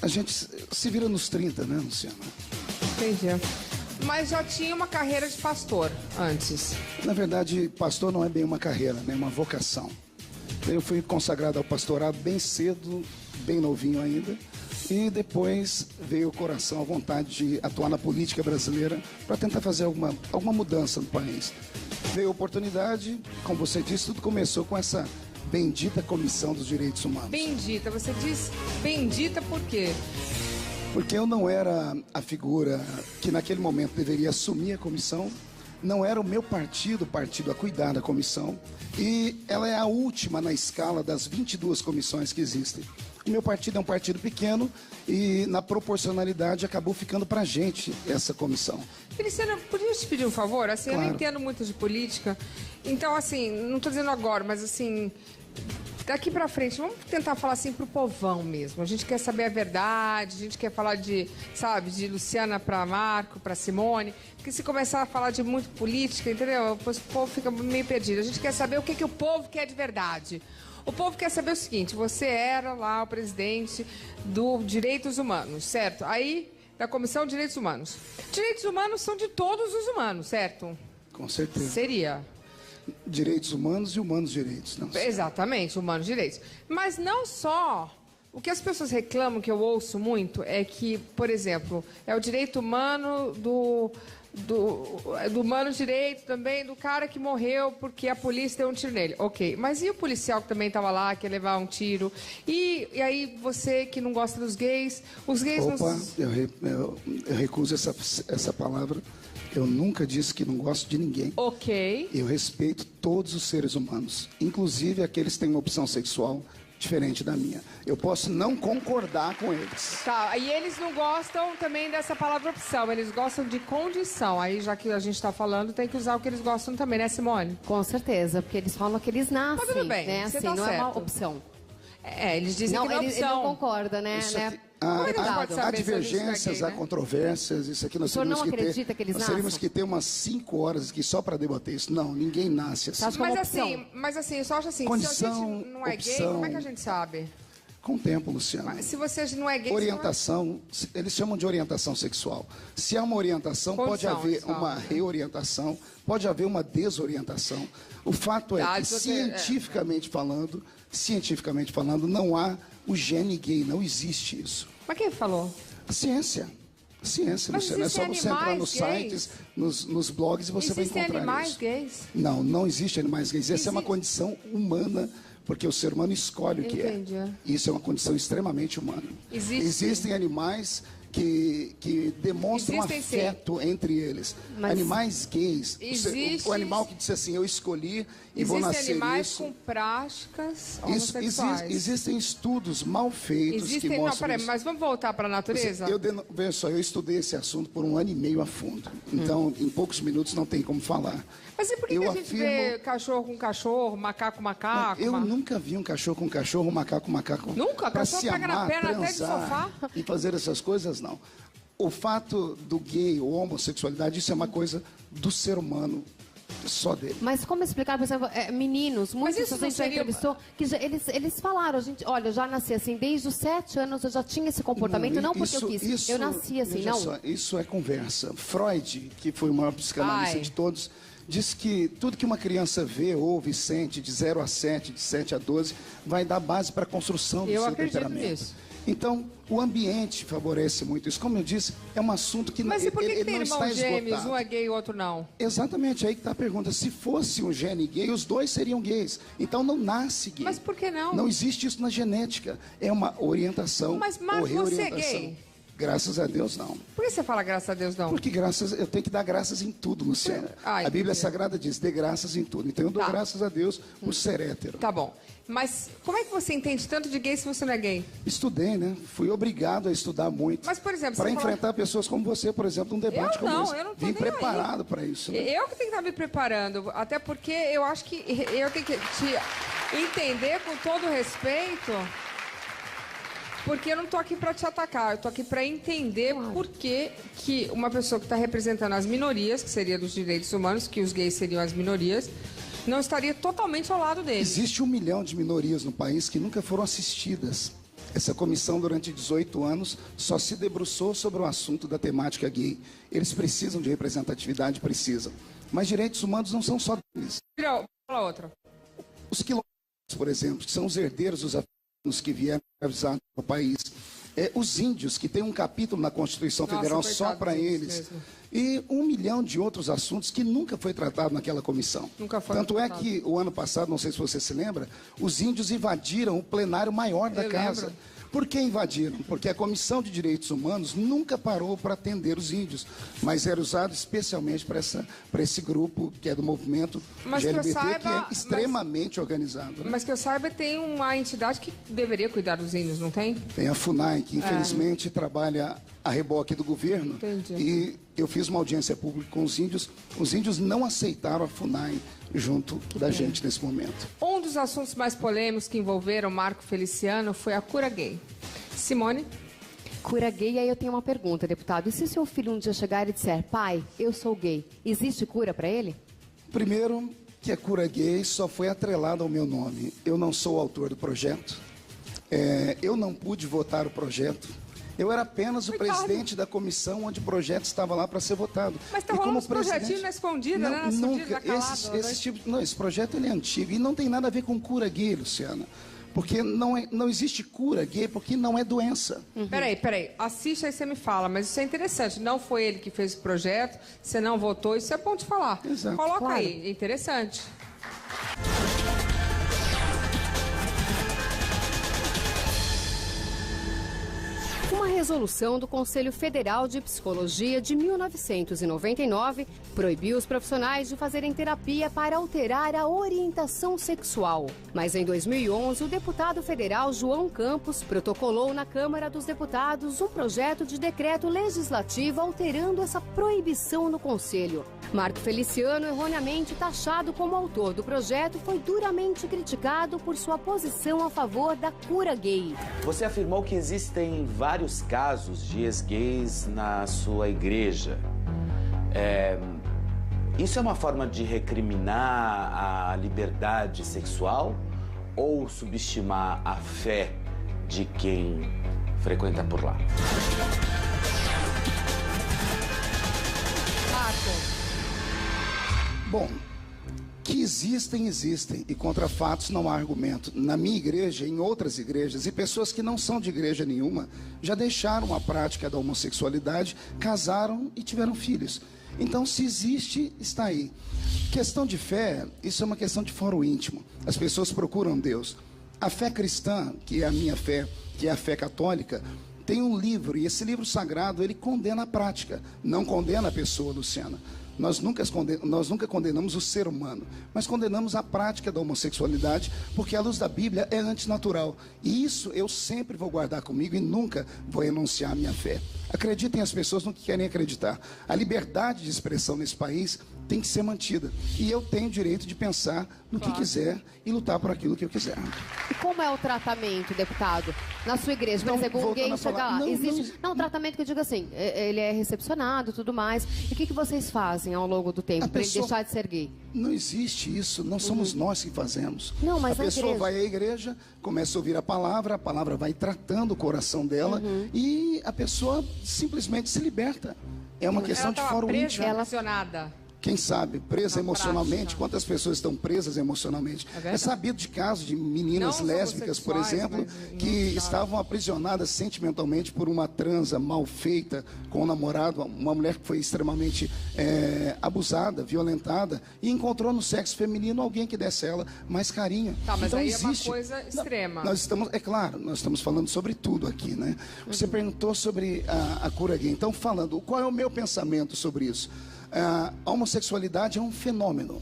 A gente se vira nos 30, né, Luciana? Entendi. Mas já tinha uma carreira de pastor antes. Na verdade, pastor não é bem uma carreira, né? É uma vocação. Eu fui consagrado ao pastorado bem cedo, bem novinho ainda. E depois veio o coração, a vontade de atuar na política brasileira para tentar fazer alguma mudança no país. Veio a oportunidade, como você disse, tudo começou com essa bendita Comissão dos Direitos Humanos. Bendita, você diz bendita por quê? Porque eu não era a figura que naquele momento deveria assumir a comissão, não era o meu partido a cuidar da comissão, e ela é a última na escala das 22 comissões que existem. O meu partido é um partido pequeno e na proporcionalidade acabou ficando pra gente essa comissão. Feliciana, podia te pedir um favor? Assim, Claro. Eu não entendo muito de política, então assim, não estou dizendo agora, mas assim, daqui pra frente, vamos tentar falar assim pro povão mesmo. A gente quer saber a verdade, a gente quer falar de, sabe, de Luciana pra Marco, pra Simone, porque se começar a falar de muito política, entendeu? O povo fica meio perdido. A gente quer saber o que o povo quer de verdade. O povo quer saber o seguinte, você era lá o presidente do Direitos Humanos, certo? Aí, da Comissão de Direitos Humanos. Direitos humanos são de todos os humanos, certo? Com certeza. Seria. Direitos humanos e humanos direitos. Não sei. Exatamente, humanos direitos. Mas não só. O que as pessoas reclamam, que eu ouço muito, é que, por exemplo, é o direito humano do humano direito também do cara que morreu porque a polícia deu um tiro nele. Ok, mas e o policial que também estava lá, que ia levar um tiro? E aí você que não gosta dos gays, os gays Opa, não... eu recuso essa palavra. Eu nunca disse que não gosto de ninguém. Ok. Eu respeito todos os seres humanos, inclusive aqueles que têm uma opção sexual diferente da minha. Eu posso não concordar com eles. Tá, e eles não gostam também dessa palavra opção, eles gostam de condição. Aí, já que a gente tá falando, tem que usar o que eles gostam também, né, Simone? Com certeza, porque eles falam que eles nascem, Mas tudo bem, né? você Assim, tá não certo. é uma opção. É, eles dizem Não, que não é ele opção. não concorda, né? Isso né? aqui- Como é que a gente Há pode saber se divergências, a gente é há gay, né? controvérsias, isso aqui nós O senhor teríamos não que acredita que eles nós teríamos nasçam? que ter umas 5 horas aqui só para debater isso. Não, ninguém nasce assim. Tá, como opção. Mas assim, eu só acho assim, se a Condição, gente não é gay, opção. como é que a gente sabe? Com o tempo, Luciano. Se você não é gay, Orientação, eles chamam de orientação sexual. Se há uma orientação, pode Condição haver sexual, uma né? reorientação, pode haver uma desorientação. O fato é que, cientificamente falando, não há o gene gay, não existe isso. Mas quem falou? A ciência. A ciência, Mas Luciano. É só existem você entrar animais nos gays? sites, nos blogs e você vai Existem encontrar animais isso. gays? Não, não existe animais gays. Essa é uma Existe. condição humana, porque o ser humano escolhe o que Entendi. é. Isso é uma condição extremamente humana. Existem animais que demonstram Existem, sim. afeto entre eles. Mas Animais gays. Existe- O animal que disse assim, eu escolhi e vou nascer Existem animais isso. com práticas Isso, homossexuais. existem estudos mal feitos que Não, mostram peraí, isso. mas vamos voltar para a natureza? Veja só, eu estudei esse assunto por 1 ano e meio a fundo. Então, em poucos minutos não tem como falar. Mas e por que, eu que a gente vê cachorro com cachorro, macaco com macaco? Eu nunca vi um cachorro com cachorro, um macaco com macaco. Nunca? Pra Cachorro se pega na amar, perna até de transar sofá? e fazer essas coisas, não. O fato do gay ou homossexualidade, isso é uma coisa do ser humano, só dele. Mas como explicar, por exemplo, meninos, muitos isso que a não gente já seria- entrevistou, que eles falaram, olha, eu já nasci assim, desde os 7 anos eu já tinha esse comportamento, não porque eu quis, eu nasci assim, veja não. só, isso é conversa. Freud, que foi o maior psicanalista Ai. de todos, diz que tudo que uma criança vê, ouve, sente, de 0 a 7, de 7 a 12, vai dar base para a construção do Eu seu acredito temperamento. nisso. Então, o ambiente favorece muito isso. Como eu disse, é um assunto que Mas e por que, ele que tem não irmãos está gêmeos, esgotado. um é gay e o outro não? Exatamente, aí que está a pergunta. Se fosse um gene gay, os dois seriam gays. Então não nasce gay. Mas por que não? Não existe isso na genética. É uma orientação Mas, ou Marcos, você é reorientação. gay? Graças a Deus, não. Por que você fala graças a Deus não? Porque eu tenho que dar graças em tudo, Luciana. Ai, A Bíblia entendi. Sagrada diz, dê graças em tudo. Então eu dou Tá. graças a Deus por ser hétero. Tá bom. Mas como é que você entende tanto de gay se você não é gay? Estudei, né? Fui obrigado a estudar muito. Mas, por exemplo, para você fala- enfrentar pessoas como você, por exemplo, num debate Eu como não, esse. eu não tô Vim nem preparado aí. para isso. Né? Eu que tenho que estar me preparando, até porque eu acho que eu tenho que te entender com todo respeito, porque eu não tô aqui para te atacar, eu tô aqui para entender por que uma pessoa que está representando as minorias, que seria dos direitos humanos, que os gays seriam as minorias, não estaria totalmente ao lado deles. Existe 1 milhão de minorias no país que nunca foram assistidas. Essa comissão, durante 18 anos, só se debruçou sobre o assunto da temática gay. Eles precisam de representatividade, precisam. Mas direitos humanos não são só deles. Fala outra. Os quilombolas, por exemplo, que são os herdeiros dos africanos que vieram escravizados no país. Os índios, que tem um capítulo na Constituição Federal só para eles. Mesmo. E 1 milhão de outros assuntos que nunca foi tratado naquela comissão. Nunca foi Tanto tratado. É que o ano passado, não sei se você se lembra, os índios invadiram o plenário maior da casa. Lembro. Por que invadiram? Porque a Comissão de Direitos Humanos nunca parou para atender os índios, mas era usado especialmente para esse grupo que é do movimento LGBT, que é extremamente organizado. Né? Mas que eu saiba, tem uma entidade que deveria cuidar dos índios, não tem? Tem a FUNAI, que infelizmente trabalha a reboque do governo. Entendi. E eu fiz uma audiência pública com os índios não aceitaram a FUNAI junto da gente nesse momento. Um dos assuntos mais polêmicos que envolveram Marco Feliciano foi a cura gay. Simone? Cura gay, aí eu tenho uma pergunta, deputado. E se seu filho um dia chegar e disser, pai, eu sou gay, existe cura para ele? Primeiro, que a cura gay só foi atrelada ao meu nome. Eu não sou o autor do projeto. Eu não pude votar o projeto. Eu era apenas o presidente da comissão onde o projeto estava lá para ser votado. Mas está rolando uns projetinhos na escondida, né? Nunca. Esse projeto ele é antigo e não tem nada a ver com cura gay, Luciana. Porque não existe cura gay, porque não é doença. Peraí. Assiste aí, você me fala. Mas isso é interessante. Não foi ele que fez o projeto, você não votou, isso é bom de falar. Exato. Coloca aí, é interessante. Uma resolução do Conselho Federal de Psicologia de 1999 proibiu os profissionais de fazerem terapia para alterar a orientação sexual. Mas em 2011, o deputado federal João Campos protocolou na Câmara dos Deputados um projeto de decreto legislativo alterando essa proibição no Conselho. Marco Feliciano, erroneamente taxado como autor do projeto, foi duramente criticado por sua posição a favor da cura gay. Você afirmou que existem vários casos de ex-gays na sua igreja. Isso é uma forma de recriminar a liberdade sexual ou subestimar a fé de quem frequenta por lá? Bom, que existem. E contra fatos não há argumento. Na minha igreja, em outras igrejas, e pessoas que não são de igreja nenhuma, já deixaram a prática da homossexualidade, casaram e tiveram filhos. Então, se existe, está aí. Questão de fé, isso é uma questão de foro íntimo. As pessoas procuram Deus. A fé cristã, que é a minha fé, que é a fé católica, tem um livro, e esse livro sagrado, ele condena a prática, não condena a pessoa, Luciana. Nós nunca condenamos o ser humano, mas condenamos a prática da homossexualidade, porque à luz da Bíblia é antinatural. E isso eu sempre vou guardar comigo e nunca vou renunciar à minha fé. Acreditem as pessoas no que querem acreditar. A liberdade de expressão nesse país tem que ser mantida. E eu tenho o direito de pensar no que quiser e lutar por aquilo que eu quiser. E como é o tratamento, deputado? Na sua igreja, por exemplo, um gay chega lá, existe... Não, o tratamento que eu digo assim, ele é recepcionado e tudo mais. E o que vocês fazem ao longo do tempo para ele deixar de ser gay? Não existe isso, não somos nós que fazemos. Não, mas a pessoa vai à igreja, começa a ouvir a palavra vai tratando o coração dela e a pessoa simplesmente se liberta. É uma questão de foro íntimo. Ela acionada. Quem sabe, presa emocionalmente, prática. Quantas pessoas estão presas emocionalmente? É sabido de casos de meninas lésbicas, por exemplo, que estavam aprisionadas sentimentalmente por uma transa mal feita com o namorado, uma mulher que foi extremamente abusada, violentada, e encontrou no sexo feminino alguém que desse a ela mais carinho. Tá, mas então, aí existe... é uma coisa extrema. Nós estamos falando sobre tudo aqui, né? Você perguntou sobre a cura gay. Então, qual é o meu pensamento sobre isso? A homossexualidade é um fenômeno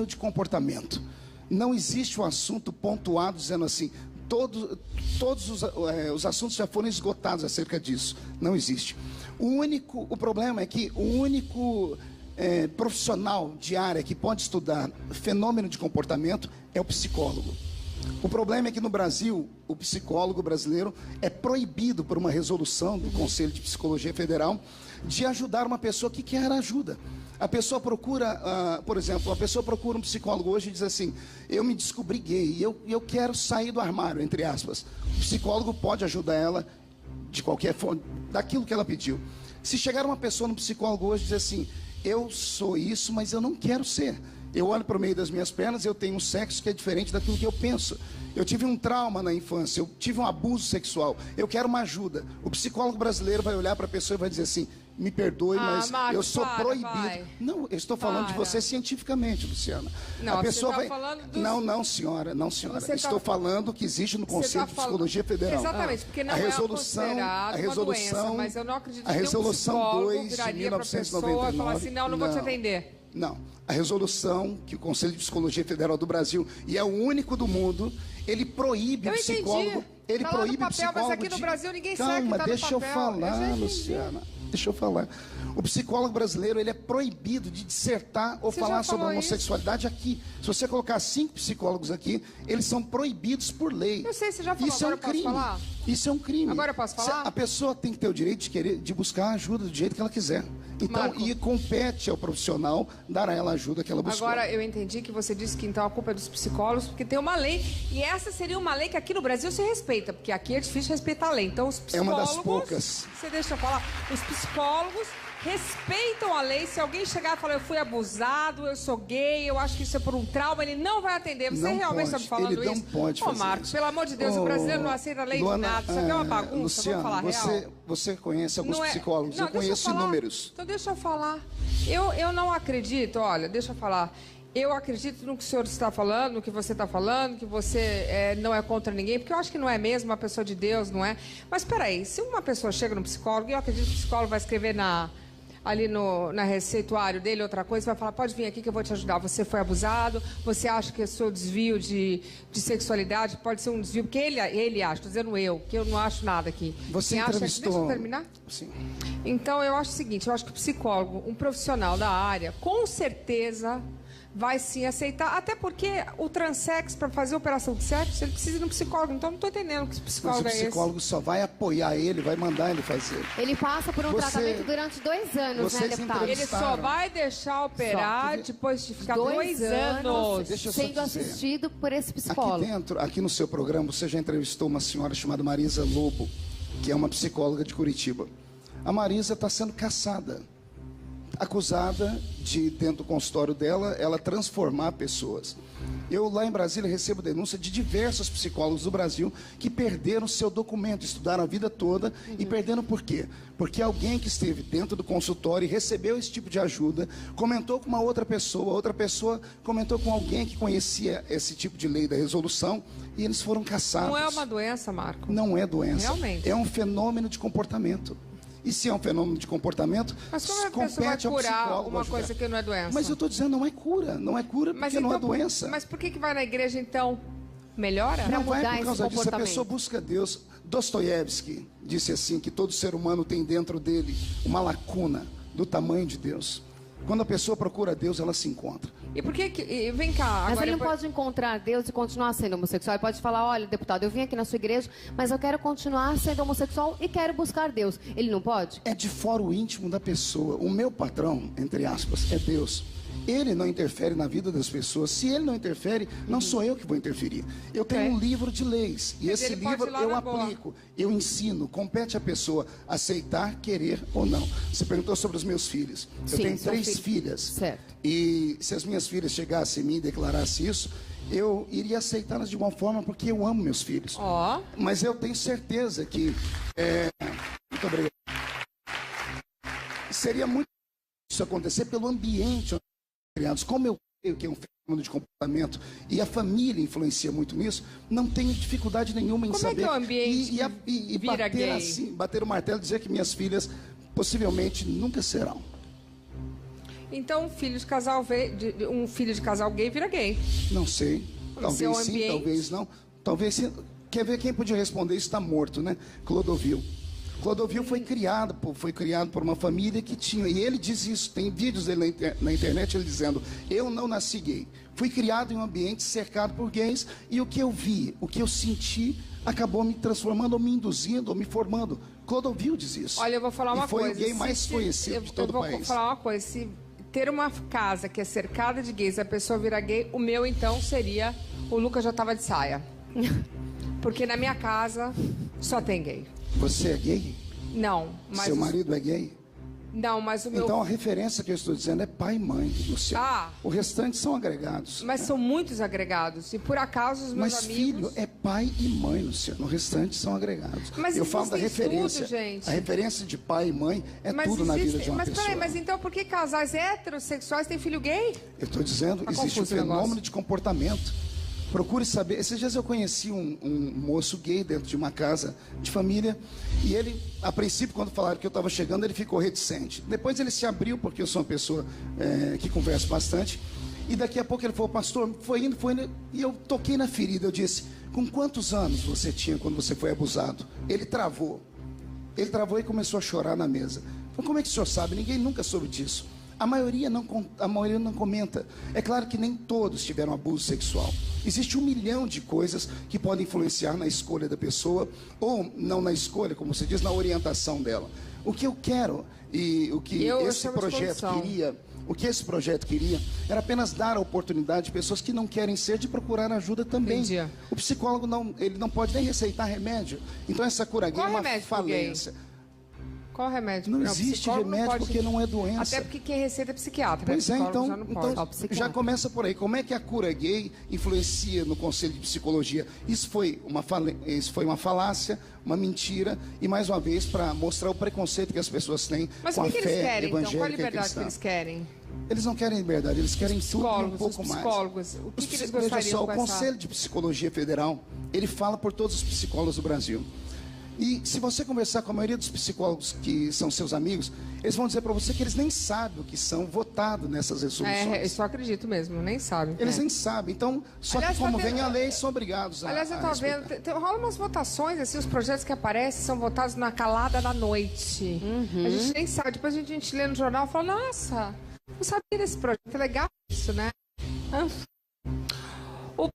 de comportamento. Não existe um assunto pontuado dizendo assim, todos os assuntos já foram esgotados acerca disso. Não existe. O problema é que o único profissional de área que pode estudar fenômeno de comportamento é o psicólogo. O problema é que no Brasil, o psicólogo brasileiro é proibido por uma resolução do Conselho de Psicologia Federal de ajudar uma pessoa que quer ajuda. A pessoa procura, por exemplo, a pessoa procura um psicólogo hoje e diz assim: eu me descobri gay e eu quero sair do armário, entre aspas. O psicólogo pode ajudar ela de qualquer forma, daquilo que ela pediu. Se chegar uma pessoa no psicólogo hoje e dizer assim: eu sou isso, mas eu não quero ser. Eu olho para o meio das minhas pernas, eu tenho um sexo que é diferente daquilo que eu penso. Eu tive um trauma na infância, eu tive um abuso sexual, eu quero uma ajuda. O psicólogo brasileiro vai olhar para a pessoa e vai dizer assim: me perdoe, mas Marcos, eu sou proibido. vai. Não, eu estou falando de você cientificamente, Luciana. Não, a pessoa você vai... tá falando dos... Não, senhora, não, senhora. Você Estou tá... falando que existe no Você Conselho tá de Psicologia Federal. Exatamente, porque não a é resolução, considerado a resolução, uma doença, mas eu não acredito a resolução que um 2 de viraria para a 1999. pessoa e falar assim: não vou te atender. Não. A resolução que o Conselho de Psicologia Federal do Brasil, e é o único do mundo, ele proíbe o psicólogo. Ele tá proíbe lá no papel, o psicólogo. Mas aqui no Brasil ninguém Calma, segue, tá deixa no eu papel. falar, Luciana. Deixa eu falar. O psicólogo brasileiro, ele é proibido de dissertar ou falar sobre homossexualidade aqui. Se você colocar 5 psicólogos aqui, eles são proibidos por lei. Eu sei, você já falou. Isso Agora é um crime. eu posso falar? Isso é um crime. Agora eu posso falar? A pessoa tem que ter o direito de buscar ajuda do jeito que ela quiser. Então, Marco, e compete ao profissional dar a ela a ajuda que ela buscou. Agora eu entendi que você disse que então a culpa é dos psicólogos, porque tem uma lei, e essa seria uma lei que aqui no Brasil se respeita, porque aqui é difícil respeitar a lei. Então os psicólogos... É uma das poucas. Você deixa eu falar. Os psicólogos respeitam a lei. Se alguém chegar e falar: eu fui abusado, eu sou gay, eu acho que isso é por um trauma, ele não vai atender. Você não realmente está pode. me falando ele isso? Não pode fazer Marcos, isso. pelo amor de Deus, o brasileiro não aceita a lei de nada. Isso aqui é uma bagunça, Luciana, vamos falar real. Você conhece alguns psicólogos, Não, eu conheço inúmeros. Então deixa eu falar. Eu não acredito, olha, deixa eu falar. Eu acredito no que o senhor está falando, no que você está falando, que você não é contra ninguém, porque eu acho que não é mesmo, uma pessoa de Deus, não é? Mas espera aí, se uma pessoa chega no psicólogo, e eu acredito que o psicólogo vai escrever ali na receituário dele outra coisa, vai falar: pode vir aqui que eu vou te ajudar. Você foi abusado, você acha que o seu desvio de sexualidade pode ser um desvio, porque ele acha, estou dizendo eu, que eu não acho nada aqui. Você entrevistou... Deixa eu terminar? Sim. Então, eu acho o seguinte, eu acho que o psicólogo, um profissional da área, com certeza vai sim aceitar, até porque o transexo, para fazer a operação de sexo, ele precisa de um psicólogo. Então, não estou entendendo que psicólogo Mas o psicólogo só vai apoiar ele, vai mandar ele fazer. Ele passa por um tratamento durante 2 anos, né, deputado? Ele só vai deixar operar depois de ficar 2 anos sendo assistido por esse psicólogo. Aqui no seu programa, você já entrevistou uma senhora chamada Marisa Lobo, que é uma psicóloga de Curitiba. A Marisa está sendo caçada, acusada de, dentro do consultório dela, ela transformar pessoas. Eu, lá em Brasília, recebo denúncia de diversos psicólogos do Brasil que perderam seu documento, estudaram a vida toda e perderam por quê? Porque alguém que esteve dentro do consultório e recebeu esse tipo de ajuda, comentou com uma outra pessoa comentou com alguém que conhecia esse tipo de lei da resolução e eles foram caçados. Não é uma doença, Marco? Não é doença. Realmente. É um fenômeno de comportamento. E se é um fenômeno de comportamento, mas como é que a pessoa vai curar uma coisa que não é doença? Mas eu estou dizendo, não é cura porque não é doença. Mas por que vai na igreja, então, melhora? Não vai por causa disso, a pessoa busca Deus. Dostoiévski disse assim, que todo ser humano tem dentro dele uma lacuna do tamanho de Deus. Quando a pessoa procura Deus, ela se encontra. E por que... Vem cá. Mas ele não pode encontrar Deus e continuar sendo homossexual. Ele pode falar: olha, deputado, eu vim aqui na sua igreja, mas eu quero continuar sendo homossexual e quero buscar Deus. Ele não pode? É de fora o íntimo da pessoa. O meu patrão, entre aspas, é Deus. Ele não interfere na vida das pessoas. Se ele não interfere, não sou eu que vou interferir. Eu tenho um livro de leis. E esse livro eu aplico, eu ensino. Compete à pessoa aceitar, querer ou não. Você perguntou sobre os meus filhos. Eu tenho 3 filhas. Certo. E se as minhas filhas chegassem em mim e declarassem isso, eu iria aceitá-las de uma forma porque eu amo meus filhos. Mas eu tenho certeza que... Muito obrigado. Seria muito isso acontecer pelo ambiente criados. Como eu creio que é um fenômeno de comportamento e a família influencia muito nisso, não tenho dificuldade nenhuma em saber. Como é que é o ambiente e vira bater gay? assim, bater o martelo e dizer que minhas filhas possivelmente nunca serão. Então, um filho de casal gay vira gay. Não sei. Talvez sim, ambiente... talvez não. Talvez sim. Quer ver quem podia responder isso? Está morto, né? Clodovil. Clodovil foi criado por uma família que tinha, e ele diz isso, tem vídeos dele na internet, ele dizendo, eu não nasci gay, fui criado em um ambiente cercado por gays, e o que eu vi, o que eu senti, acabou me transformando, ou me induzindo, ou me formando. Clodovil diz isso. Olha, eu vou falar uma coisa. E foi o gay mais conhecido de todo o país. Eu vou falar uma coisa, se ter uma casa que é cercada de gays, a pessoa virar gay, o meu então seria, o Lucas já tava de saia. Porque na minha casa só tem gay. Você é gay? Não, mas... Seu marido é gay? Não, mas o meu... Então a referência que eu estou dizendo é pai e mãe, Luciano. Ah. O restante são agregados. Mas são muitos agregados. E por acaso os meus mas amigos... filho é pai e mãe, Luciano. O restante são agregados. Mas eu falo da referência. Tudo, gente. A referência de pai e mãe é tudo na vida de uma pessoa. Peraí, mas então por que casais heterossexuais têm filho gay? Eu estou dizendo, existe um fenômeno de comportamento. Procure saber. Esses dias eu conheci um moço gay dentro de uma casa de família. E ele, a princípio, quando falaram que eu estava chegando, ele ficou reticente. Depois ele se abriu, porque eu sou uma pessoa que conversa bastante. E daqui a pouco ele falou, pastor, foi indo. E eu toquei na ferida. Eu disse, com quantos anos você tinha quando você foi abusado? Ele travou. Ele travou e começou a chorar na mesa. Falei, como é que o senhor sabe? Ninguém nunca soube disso. A maioria não comenta. É claro que nem todos tiveram abuso sexual. Existe 1 milhão de coisas que podem influenciar na escolha da pessoa, ou não na escolha, como você diz, na orientação dela. O que eu quero e o que esse projeto queria era apenas dar a oportunidade de pessoas que não querem ser de procurar ajuda também. Entendi. O psicólogo ele não pode nem receitar remédio. Então essa cura gay é uma falência. Qual remédio? Não existe remédio porque não é doença. Até porque quem receita é psiquiatra. Pois é, então já começa por aí. Como é que a cura gay influencia no Conselho de Psicologia? Isso foi uma falácia, uma mentira, e mais uma vez para mostrar o preconceito que as pessoas têm com a fé evangélica. Mas o que eles querem, então? Qual a liberdade que eles querem? Eles não querem liberdade, eles querem tudo e um pouco mais. O que eles gostariam? Veja só, o Conselho de Psicologia Federal, ele fala por todos os psicólogos do Brasil. E se você conversar com a maioria dos psicólogos que são seus amigos, eles vão dizer para você que eles nem sabem o que são votados nessas resoluções. Isso eu acredito mesmo, nem sabem. Eles nem sabem. Então, só aliás, que como vem a lei, são obrigados a Aliás, eu estou vendo, rola umas votações, assim, os projetos que aparecem são votados na calada da noite. A gente nem sabe. Depois a gente lê no jornal e fala, nossa, não sabia desse projeto, é legal isso, né? O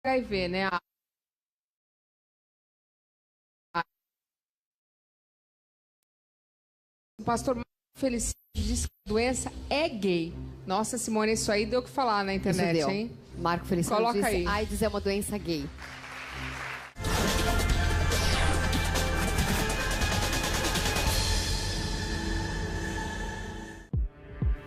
HIV, né? O pastor Marco Feliciano disse que a doença é gay. Nossa, Simone, isso aí deu o que falar na internet, hein? Marco Feliciano Coloca disse, aí. AIDS é uma doença gay.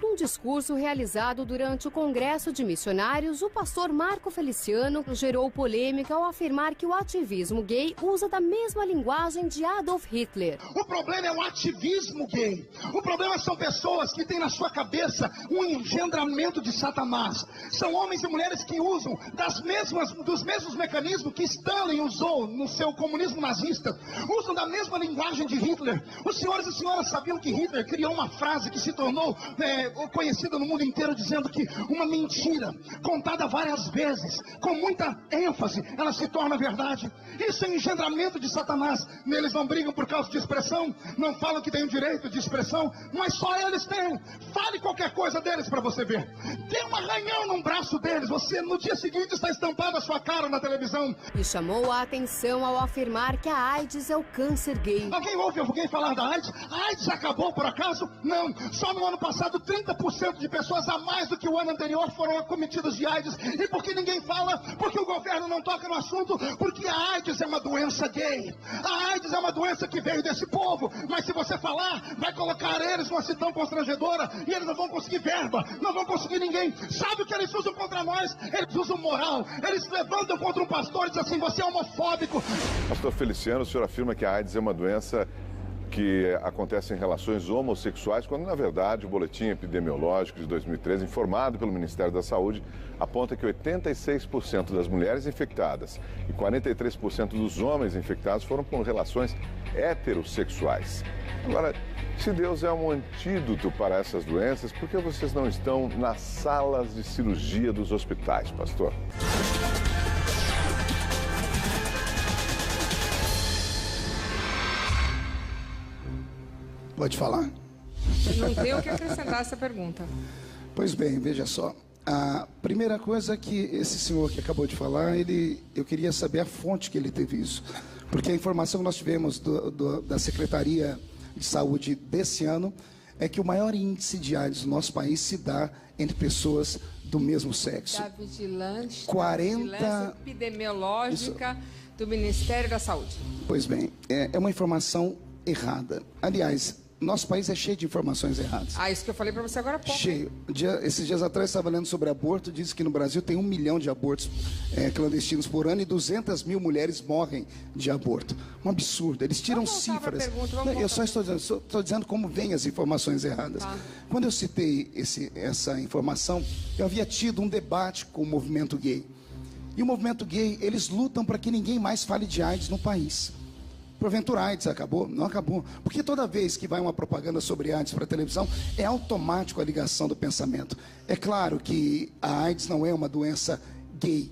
Num discurso realizado durante o Congresso de Missionários, o pastor Marco Feliciano gerou polêmica ao afirmar que o ativismo gay usa da mesma linguagem de Adolf Hitler. O problema é o ativismo gay. O problema são pessoas que têm na sua cabeça um engendramento de Satanás. São homens e mulheres que usam dos mesmos mecanismos que Stalin usou no seu comunismo nazista. Usam da mesma linguagem de Hitler. Os senhores e senhoras sabiam que Hitler criou uma frase que se tornou conhecida no mundo inteiro, dizendo que uma mentira contada várias vezes, com muita ênfase, ela se torna verdade. Isso é engendramento de Satanás. Eles não brigam por causa de expressão, não falam que tem o direito de expressão, mas só eles têm. Fale qualquer coisa deles para você ver. Dê um arranhão num braço deles, você no dia seguinte está estampada a sua cara na televisão. E chamou a atenção ao afirmar que a AIDS é o câncer gay. Alguém ouve alguém falar da AIDS? A AIDS acabou por acaso? Não. Só no ano passado 30% de pessoas a mais do que o ano anterior foram acometidas de AIDS. E por que ninguém fala? Porque o governo não toca no assunto? Porque a AIDS é uma doença gay. A AIDS é uma doença que veio desse povo. Mas se você falar, vai colocar eles numa situação constrangedora e eles não vão conseguir verba, não vão conseguir ninguém. Sabe o que eles usam contra nós? Eles usam moral. Eles levantam contra um pastor e dizem assim, você é homofóbico. Pastor Feliciano, o senhor afirma que a AIDS é uma doença que acontece em relações homossexuais, quando, na verdade, o boletim epidemiológico de 2013, informado pelo Ministério da Saúde, aponta que 86% das mulheres infectadas e 43% dos homens infectados foram por relações heterossexuais. Agora, se Deus é um antídoto para essas doenças, por que vocês não estão nas salas de cirurgia dos hospitais, pastor? Pode falar? Eu não tenho o que acrescentar a essa pergunta. Pois bem, veja só. A primeira coisa que esse senhor que acabou de falar, eu queria saber a fonte que ele teve isso. Porque a informação que nós tivemos da Secretaria de Saúde desse ano é que o maior índice de AIDS no nosso país se dá entre pessoas do mesmo sexo. Da vigilância, 40... vigilância epidemiológica do Ministério da Saúde. Pois bem, é uma informação errada. Aliás, nosso país é cheio de informações erradas. Isso que eu falei para você agora há pouco. Cheio. Esses dias atrás, estava lendo sobre aborto, diz que no Brasil tem 1 milhão de abortos clandestinos por ano e 200 mil mulheres morrem de aborto. Um absurdo. Eles tiram cifras. Eu só estou dizendo como vêm as informações erradas. Tá. Quando eu citei essa informação, eu havia tido um debate com o movimento gay. E o movimento gay, eles lutam para que ninguém mais fale de AIDS no país. Porventura a AIDS acabou? Não acabou. Porque toda vez que vai uma propaganda sobre AIDS para a televisão, é automático a ligação do pensamento. É claro que a AIDS não é uma doença gay.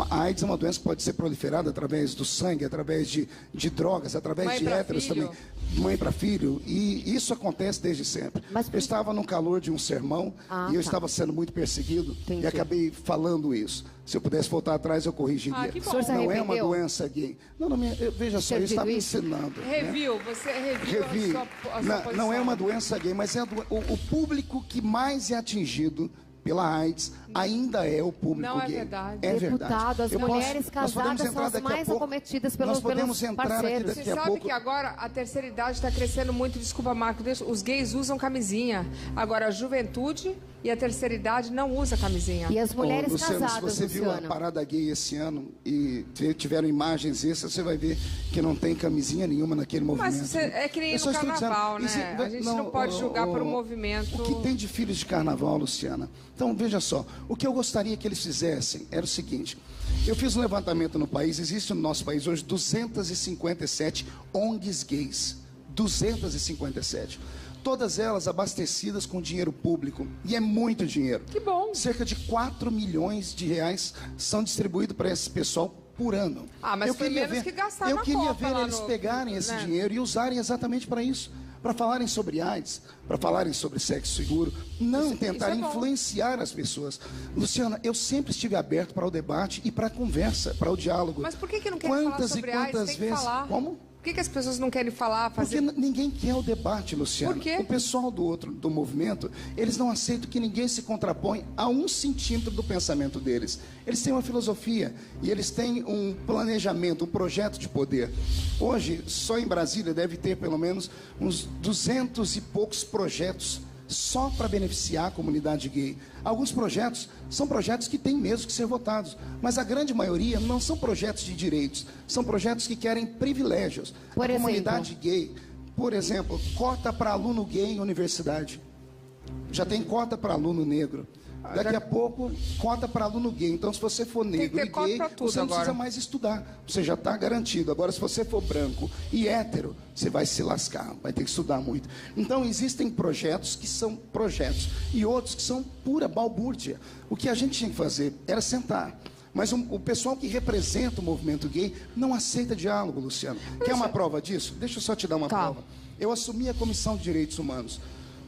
A AIDS é uma doença que pode ser proliferada através do sangue, através de drogas, através de héteros também. Mãe para filho. E isso acontece desde sempre. Eu estava no calor de um sermão e eu estava sendo muito perseguido. Entendi. E acabei falando isso. Se eu pudesse voltar atrás, eu corrigiria. Não é uma doença gay. Não, veja só, eu estava me ensinando. Você reviu a sua posição. Não é uma doença gay, mas é o público que mais é atingido pela AIDS ainda é o público gay. Não é verdade. É Deputado, verdade. as mulheres casadas são as mais acometidas pelos parceiros. Você sabe que agora a terceira idade está crescendo muito, desculpa, Marco, os gays usam camisinha. Agora a juventude e a terceira idade não usa camisinha. E as mulheres Luciano, casadas, se você viu a parada gay esse ano e tiveram imagens extras, você vai ver que não tem camisinha nenhuma naquele movimento. Mas é que nem no carnaval, né? A gente não pode julgar por um movimento... O que tem de filhos de carnaval, Luciana? Então, veja só, o que eu gostaria que eles fizessem era o seguinte: eu fiz um levantamento no país, existe no nosso país hoje 257 ONGs gays, 257. Todas elas abastecidas com dinheiro público, e é muito dinheiro. Que bom! Cerca de 4 milhões de reais são distribuídos para esse pessoal por ano. Mas foi menos que gastaram na Copa. Eu queria ver eles pegarem esse dinheiro e usarem exatamente para isso. Para falarem sobre AIDS, para falarem sobre sexo seguro, não tentar influenciar as pessoas. Luciana, eu sempre estive aberto para o debate e para a conversa, para o diálogo. Mas por que não querem falar sobre AIDS? Tem que falar. Como? Por que as pessoas não querem falar, fazer... Porque ninguém quer o debate, Luciana. Por quê? O pessoal do movimento, eles não aceitam que ninguém se contrapõe a 1 centímetro do pensamento deles. Eles têm uma filosofia e eles têm um planejamento, um projeto de poder. Hoje, só em Brasília, deve ter pelo menos uns 200 e poucos projetos só para beneficiar a comunidade gay. Alguns projetos são projetos que têm mesmo que ser votados, mas a grande maioria não são projetos de direitos, são projetos que querem privilégios. A comunidade gay, por exemplo, cota para aluno gay em universidade. Já tem cota para aluno negro. Daqui a pouco, cota para aluno gay. Então, se você for negro e gay, você não precisa mais estudar. Você já está garantido. Agora, se você for branco e hétero, você vai se lascar, vai ter que estudar muito. Então, existem projetos que são projetos e outros que são pura balbúrdia. O que a gente tinha que fazer era sentar. Mas o pessoal que representa o movimento gay não aceita diálogo, Luciano. Quer uma prova disso? Deixa eu só te dar uma prova. Eu assumi a Comissão de Direitos Humanos.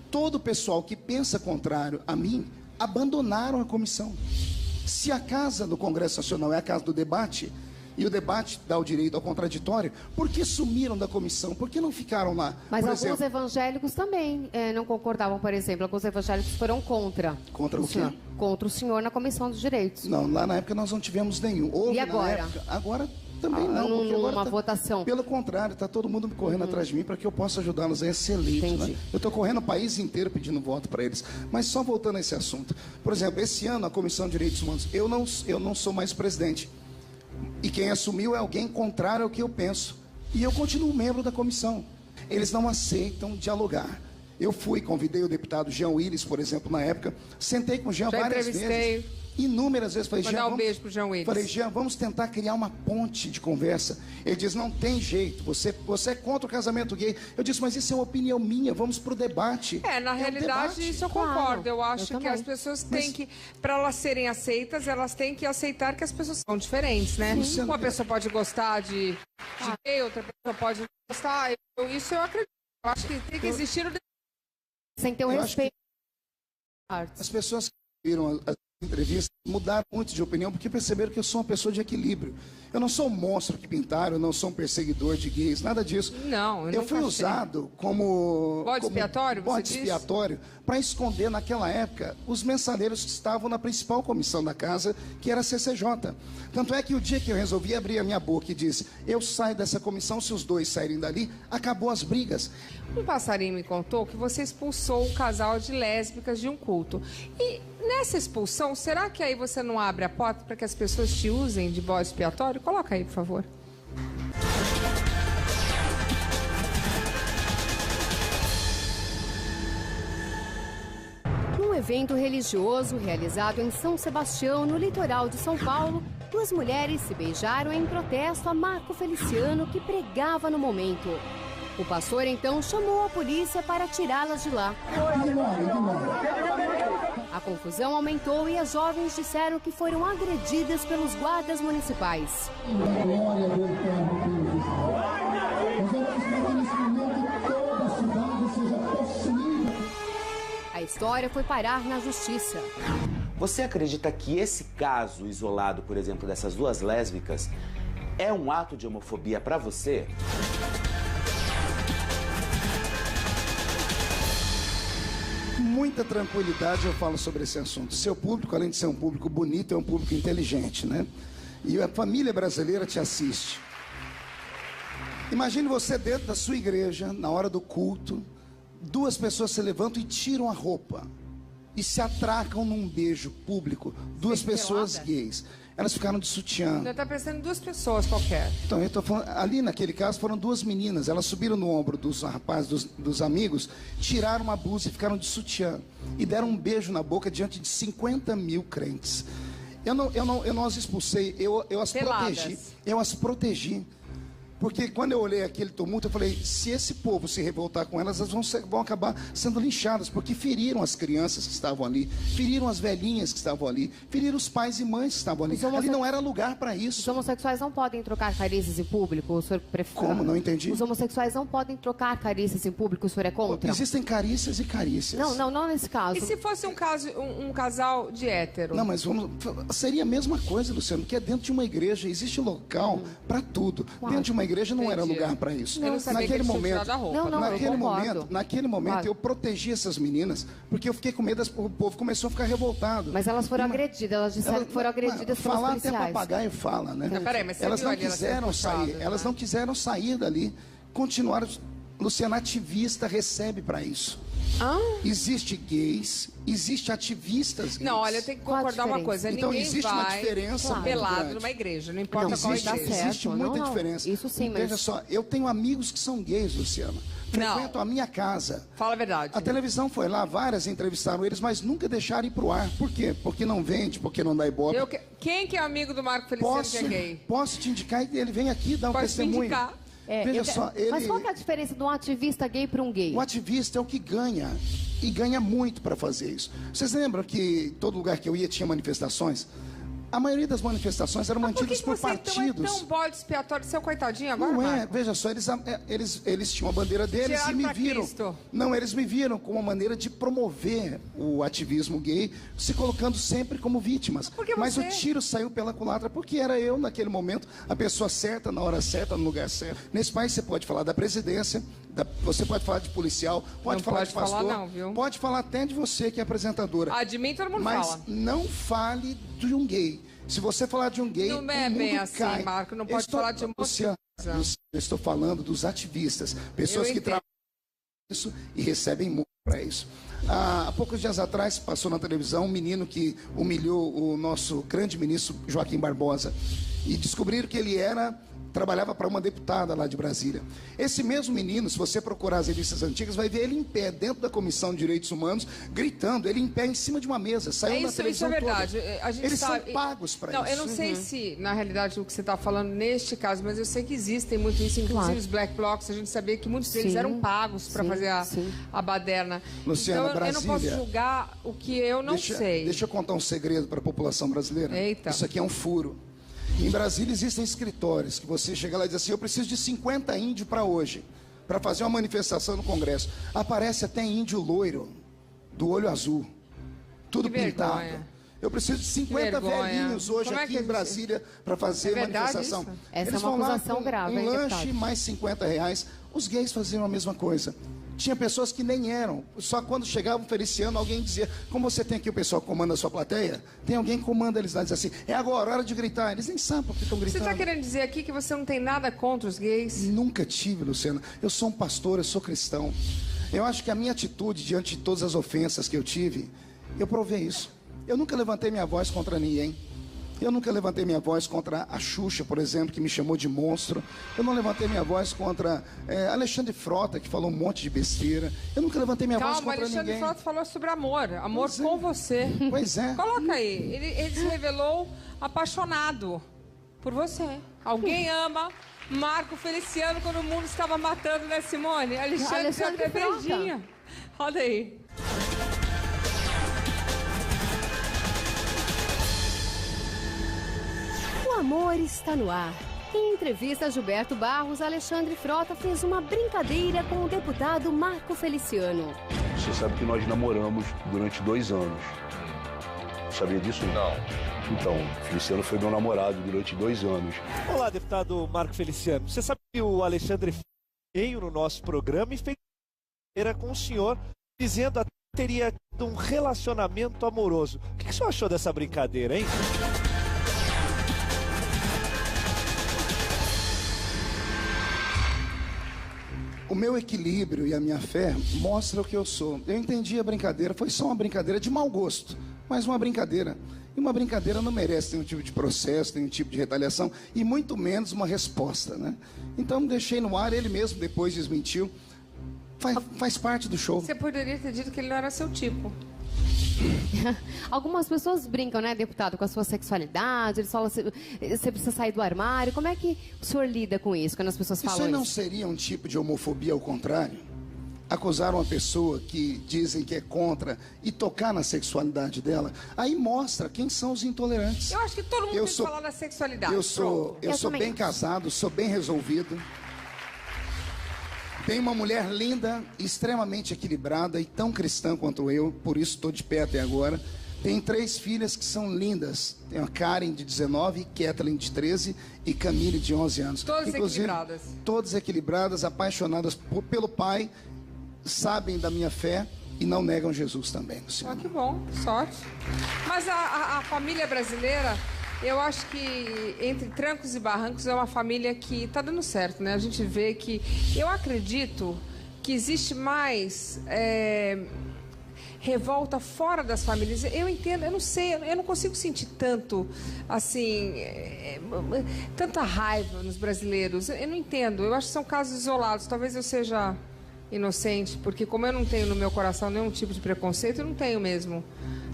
Todo o pessoal que pensa contrário a mim abandonaram a comissão. Se a casa do Congresso Nacional é a casa do debate, e o debate dá o direito ao contraditório, por que sumiram da comissão? Por que não ficaram lá? Mas alguns evangélicos também não concordavam, por exemplo. Alguns evangélicos foram contra. Contra o quê? Contra o senhor na Comissão dos Direitos. Não, lá na época nós não tivemos nenhum. Houve, e agora? Na época, agora também não. Porque agora uma votação. Pelo contrário, está todo mundo correndo atrás de mim para que eu possa ajudá-los a ser eleito. Né? Eu estou correndo o país inteiro pedindo voto para eles. Mas só voltando a esse assunto. Por exemplo, esse ano a Comissão de Direitos Humanos, eu não sou mais presidente. E quem assumiu é alguém contrário ao que eu penso. E eu continuo membro da comissão. Eles não aceitam dialogar. Eu convidei o deputado Jean Willis, por exemplo, na época. Sentei com o Jean várias vezes. Inúmeras vezes. Falei, Jean, um beijo pro Jean Willis. Falei, Jean, vamos tentar criar uma ponte de conversa. Ele diz, não tem jeito, você é contra o casamento gay. Eu disse, mas isso é uma opinião minha, vamos pro debate. Na realidade, isso eu concordo. Eu acho que as pessoas têm que, para elas serem aceitas, elas têm que aceitar que as pessoas são diferentes, né? Uma pessoa pode gostar de gay, outra pessoa pode gostar. Isso eu acredito. Eu acho que tem que existir o... Sem ter um respeito. As pessoas que viram as entrevistas mudaram muito de opinião porque perceberam que eu sou uma pessoa de equilíbrio. Eu não sou um monstro que pintaram, eu não sou um perseguidor de gays, nada disso. Não, eu fui usado como bode expiatório, bode expiatório para esconder naquela época os mensaleiros que estavam na principal comissão da casa, que era a CCJ. Tanto é que o dia que eu resolvi abrir a minha boca e disse, eu saio dessa comissão, se os dois saírem dali, acabou as brigas. Um passarinho me contou que você expulsou um casal de lésbicas de um culto. E nessa expulsão, será que aí você não abre a porta para que as pessoas te usem de bode expiatório? Coloca aí, por favor. Num evento religioso realizado em São Sebastião, no litoral de São Paulo, duas mulheres se beijaram em protesto a Marco Feliciano, que pregava no momento. O pastor então chamou a polícia para tirá-las de lá. A confusão aumentou e as jovens disseram que foram agredidas pelos guardas municipais. A história foi parar na justiça. Você acredita que esse caso isolado, por exemplo, dessas duas lésbicas, é um ato de homofobia para você? Muita tranquilidade eu falo sobre esse assunto. Seu público, além de ser um público bonito, é um público inteligente, né? E a família brasileira te assiste. Imagine você dentro da sua igreja, na hora do culto, duas pessoas se levantam e tiram a roupa e se atracam num beijo público. Duas pessoas gays. Elas ficaram de sutiã. Ainda está pensando em duas pessoas qualquer. Então, eu tô falando, ali naquele caso foram duas meninas. Elas subiram no ombro dos rapazes, dos amigos, tiraram uma blusa e ficaram de sutiã. E deram um beijo na boca diante de 50 mil crentes. Eu não as expulsei, eu as protegi. Eu as protegi. Porque quando eu olhei aquele tumulto, eu falei, se esse povo se revoltar com elas, elas vão acabar sendo linchadas, porque feriram as crianças que estavam ali, feriram as velhinhas que estavam ali, feriram os pais e mães que estavam ali. Ali não era lugar para isso. Os homossexuais não podem trocar carícias em público, o senhor prefere... Como? Não entendi. Os homossexuais não podem trocar carícias em público, o senhor é contra? Existem carícias e carícias. Não nesse caso. E se fosse um casal de hétero? Não, mas seria a mesma coisa, Luciano, que é dentro de uma igreja, existe local para tudo. Dentro de uma igreja não era lugar para isso. Eu não sabia naquele que momento, naquele momento eu protegi essas meninas, porque eu fiquei com medo, o povo começou a ficar revoltado. Mas elas foram agredidas, elas disseram que foram agredidas pelos falar policiais. Até papagaio fala, né? Não, peraí, mas você elas viu não ali, quiseram sair, elas não quiseram sair dali, continuaram. Luciana, ativista recebe para isso. Existe gays, existe ativistas gays. Não, olha, eu tenho que concordar uma coisa. Então Ninguém existe uma diferença pelado numa igreja, não importa qual igreja. Existe muita diferença. Isso sim, mas... Veja só, eu tenho amigos que são gays, Luciana. Frequentam a minha casa. Fala a verdade. A televisão foi lá, várias entrevistaram eles, mas nunca deixaram ir pro ar. Por quê? Porque não vende, porque não dá ibope. Quem que é amigo do Marco Feliciano que é gay? Posso te indicar e ele vem aqui dar um testemunho. Pode indicar. Veja só, Mas qual que é a diferença de um ativista gay para um gay? O ativista é o que ganha. E ganha muito para fazer isso. Vocês lembram que todo lugar que eu ia tinha manifestações? A maioria das manifestações eram mantidas por partidos. Então é tão bode expiatório, seu coitadinho agora, Não é, Marco? veja só, eles tinham a bandeira deles e me viram. Cristo. Não, eles me viram como uma maneira de promover o ativismo gay, se colocando sempre como vítimas. Mas o tiro saiu pela culatra, porque era eu, naquele momento, a pessoa certa, na hora certa, no lugar certo. Nesse país você pode falar da presidência, você pode falar de policial, pode falar de pastor, pode falar até de você que é apresentadora. De mim todo mundo fala. Mas não fale de um gay. Se você falar de um gay, não é bem assim, cai. Marco, não pode falar de um eu estou falando dos ativistas, pessoas que trabalham isso e recebem muito para isso. Há poucos dias atrás passou na televisão um menino que humilhou o nosso grande ministro Joaquim Barbosa e descobriram que ele trabalhava para uma deputada lá de Brasília. Esse mesmo menino, se você procurar as revistas antigas, vai ver ele em pé, dentro da Comissão de Direitos Humanos, gritando, ele em pé em cima de uma mesa, saiu na televisão toda. Isso é verdade. Eles são pagos para isso. Eu não sei se, na realidade, o que você está falando neste caso, mas eu sei que existem muito isso, inclusive os Black Blocs, a gente sabia que muitos deles eram pagos para fazer a baderna. Luciana, então, eu não posso julgar o que eu não sei. Deixa eu contar um segredo para a população brasileira. Eita. Isso aqui é um furo. Em Brasília existem escritórios que você chega lá e diz assim, eu preciso de 50 índios para hoje, para fazer uma manifestação no Congresso. Aparece até índio loiro, do olho azul, tudo Que pintado. vergonha. Eu preciso de 50 velhinhos hoje Como é aqui que em Brasília para fazer manifestação. isso? Essa Eles é uma vão lá acusação com grave, hein, lanche deputado? mais R$50. Os gays faziam a mesma coisa. Tinha pessoas que nem eram. Só quando chegava um Feliciano, alguém dizia, como você tem aqui o pessoal que comanda a sua plateia, tem alguém que comanda eles lá, diz assim, é agora, hora de gritar. Eles nem sabem porque estão Você gritando. está querendo dizer aqui que você não tem nada contra os gays? Nunca tive, Luciana. Eu sou um pastor, eu sou cristão. Eu acho que a minha atitude diante de todas as ofensas que eu tive, eu provei isso. Eu nunca levantei minha voz contra ninguém. Eu nunca levantei minha voz contra a Xuxa, por exemplo, que me chamou de monstro. Eu não levantei minha voz contra Alexandre Frota, que falou um monte de besteira. Eu nunca levantei minha voz Calma, contra Alexandre ninguém. Frota falou sobre amor. Amor Pois é. com você. Pois é. Coloca aí. Ele se revelou apaixonado por você. Alguém ama Marco Feliciano quando o mundo estava matando, né, Simone? Alexandre deu até Frota. beijinho. Roda aí. O amor está no ar. Em entrevista a Gilberto Barros, Alexandre Frota fez uma brincadeira com o deputado Marco Feliciano. Você sabe que nós namoramos durante 2 anos. Sabia disso? Não. Então, Feliciano foi meu namorado durante 2 anos. Olá, deputado Marco Feliciano. Você sabe que o Alexandre veio no nosso programa e fez era com o senhor, dizendo até que teria tido um relacionamento amoroso. O que o senhor achou dessa brincadeira, hein? O meu equilíbrio e a minha fé mostra o que eu sou. Eu entendi a brincadeira, foi só uma brincadeira de mau gosto, mas uma brincadeira. E uma brincadeira não merece nenhum tipo de processo, nenhum tipo de retaliação, e muito menos uma resposta, né? Então deixei no ar, ele mesmo depois desmentiu. Faz parte do show. Você poderia ter dito que ele não era seu tipo. Algumas pessoas brincam, né, deputado, com a sua sexualidade, eles falam assim, você precisa sair do armário. Como é que o senhor lida com isso, quando as pessoas falam Isso aí não isso? seria um tipo de homofobia ao contrário? Acusar uma pessoa que dizem que é contra e tocar na sexualidade dela, aí mostra quem são os intolerantes. Eu acho que todo mundo Eu tem que sou- falar da sexualidade. Eu sou também bem acho. casado, sou bem resolvido. Tenho uma mulher linda, extremamente equilibrada e tão cristã quanto eu, por isso estou de pé até agora. Tenho 3 filhas que são lindas. Tenho a Karen, de 19, Kathleen, de 13 e Camille, de 11 anos. Todas Inclusive, equilibradas. Todas equilibradas, apaixonadas pelo Pai, sabem da minha fé e não negam Jesus também, Luciano. Ah, que bom, sorte. Mas a família brasileira, eu acho que entre trancos e barrancos é uma família que está dando certo, né? A gente vê que... Eu acredito que existe mais revolta fora das famílias. Eu entendo, eu não sei, eu não consigo sentir tanto, assim, tanta raiva nos brasileiros. Eu não entendo, eu acho que são casos isolados. Talvez eu seja inocente, porque como eu não tenho no meu coração nenhum tipo de preconceito, eu não tenho mesmo.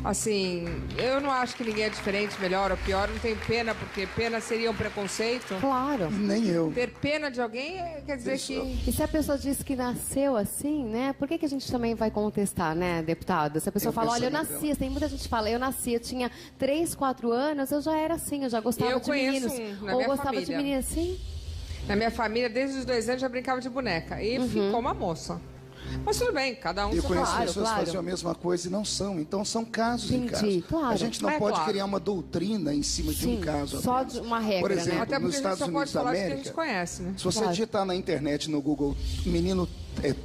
Assim, eu não acho que ninguém é diferente, melhor ou pior, eu não tenho pena, porque pena seria um preconceito. Claro. Nem eu. Ter pena de alguém quer dizer que... E se a pessoa diz que nasceu assim, né? Por que a gente também vai contestar, né, deputado? Se a pessoa Eu fala, olha, eu penso nasci, tem muita gente que fala, eu nasci, eu tinha 3, 4 anos, eu já era assim, eu já gostava Eu de conheço meninos. um na Ou minha gostava família. de meninas assim. Na minha família, desde os 2 anos, já brincava de boneca. E ficou uma moça. Mas tudo bem, cada um Eu seu conheço caso. pessoas que claro. faziam a mesma coisa e não são. Então são casos e Entendi, casos. claro. A gente não pode claro. criar uma doutrina em cima de Sim, um caso. só apenas. de uma regra, Por né? exemplo, Até porque nos a gente Estados só pode Unidos da falar de que a gente América, conhece, né? se você Claro. digitar na internet, no Google, menino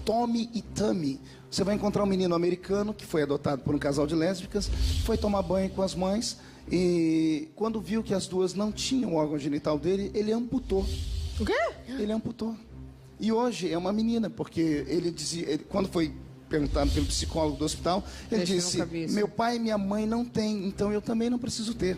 Tommy e Tammy, você vai encontrar um menino americano que foi adotado por um casal de lésbicas, foi tomar banho com as mães e quando viu que as duas não tinham o órgão genital dele, ele amputou. O quê? Ele amputou. E hoje é uma menina, porque ele dizia, quando foi perguntado pelo psicólogo do hospital, ele Gente, eu disse, nunca vi isso. meu pai e minha mãe não têm, então eu também não preciso ter.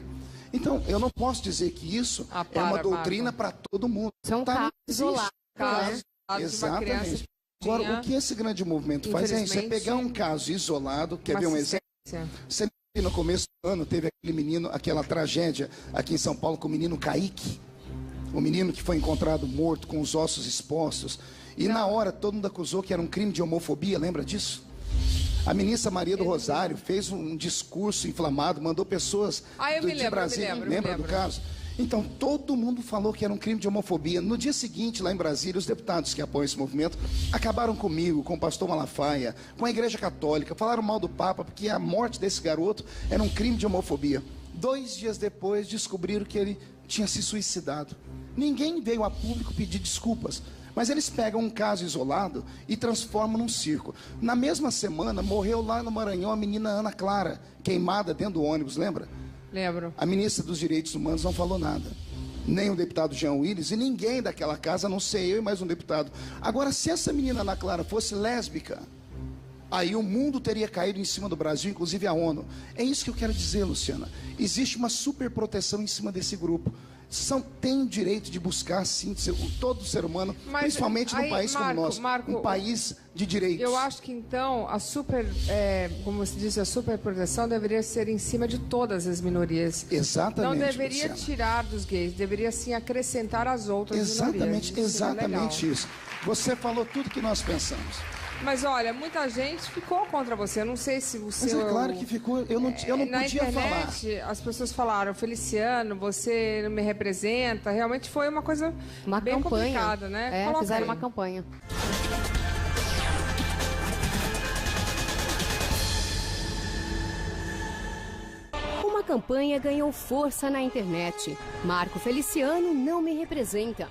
Então, eu não posso dizer que isso Ah, é uma para, doutrina para todo mundo. Isso é um Tá, caso não existe. isolado. Caso né? de uma criança Exatamente. que Agora, tinha, o que esse grande movimento faz é isso, é infelizmente, pegar um caso isolado, quer uma ver um exemplo? assistência. Você no começo do ano teve aquele menino, aquela tragédia aqui em São Paulo com o menino Kaique. O menino que foi encontrado morto com os ossos expostos. E na hora todo mundo acusou que era um crime de homofobia, lembra disso? A ministra Maria do Rosário fez um discurso inflamado, mandou pessoas Ah, eu me de lembro, Brasília. eu me lembro. Lembra do caso? Então, todo mundo falou que era um crime de homofobia. No dia seguinte, lá em Brasília, os deputados que apoiam esse movimento acabaram comigo, com o pastor Malafaia, com a Igreja Católica, falaram mal do Papa, porque a morte desse garoto era um crime de homofobia. 2 dias depois, descobriram que ele tinha se suicidado. Ninguém veio a público pedir desculpas, mas eles pegam um caso isolado e transformam num circo. Na mesma semana, morreu lá no Maranhão a menina Ana Clara, queimada dentro do ônibus, lembra? Lembro. A ministra dos Direitos Humanos não falou nada. Nem o deputado Jean Willis e ninguém daquela casa, a não ser eu e mais um deputado. Agora, se essa menina Ana Clara fosse lésbica, aí o mundo teria caído em cima do Brasil, inclusive a ONU. É isso que eu quero dizer, Luciana. Existe uma superproteção em cima desse grupo. Tem o direito de buscar, sim, todo ser humano, mas, principalmente num país como o nosso, um país de direitos. Eu acho que, então, como se diz, a superproteção deveria ser em cima de todas as minorias. Exatamente, não deveria Luciana. Tirar dos gays, deveria, sim, acrescentar as outras minorias. Exatamente isso. Você falou tudo que nós pensamos. Mas olha, muita gente ficou contra você. Eu não sei se o seu... Mas é claro que ficou. Eu não podia falar. Na internet, as pessoas falaram: Feliciano, você não me representa. Realmente foi uma coisa bem complicada, né? Fizeram uma campanha. Uma campanha ganhou força na internet. Marco Feliciano não me representa.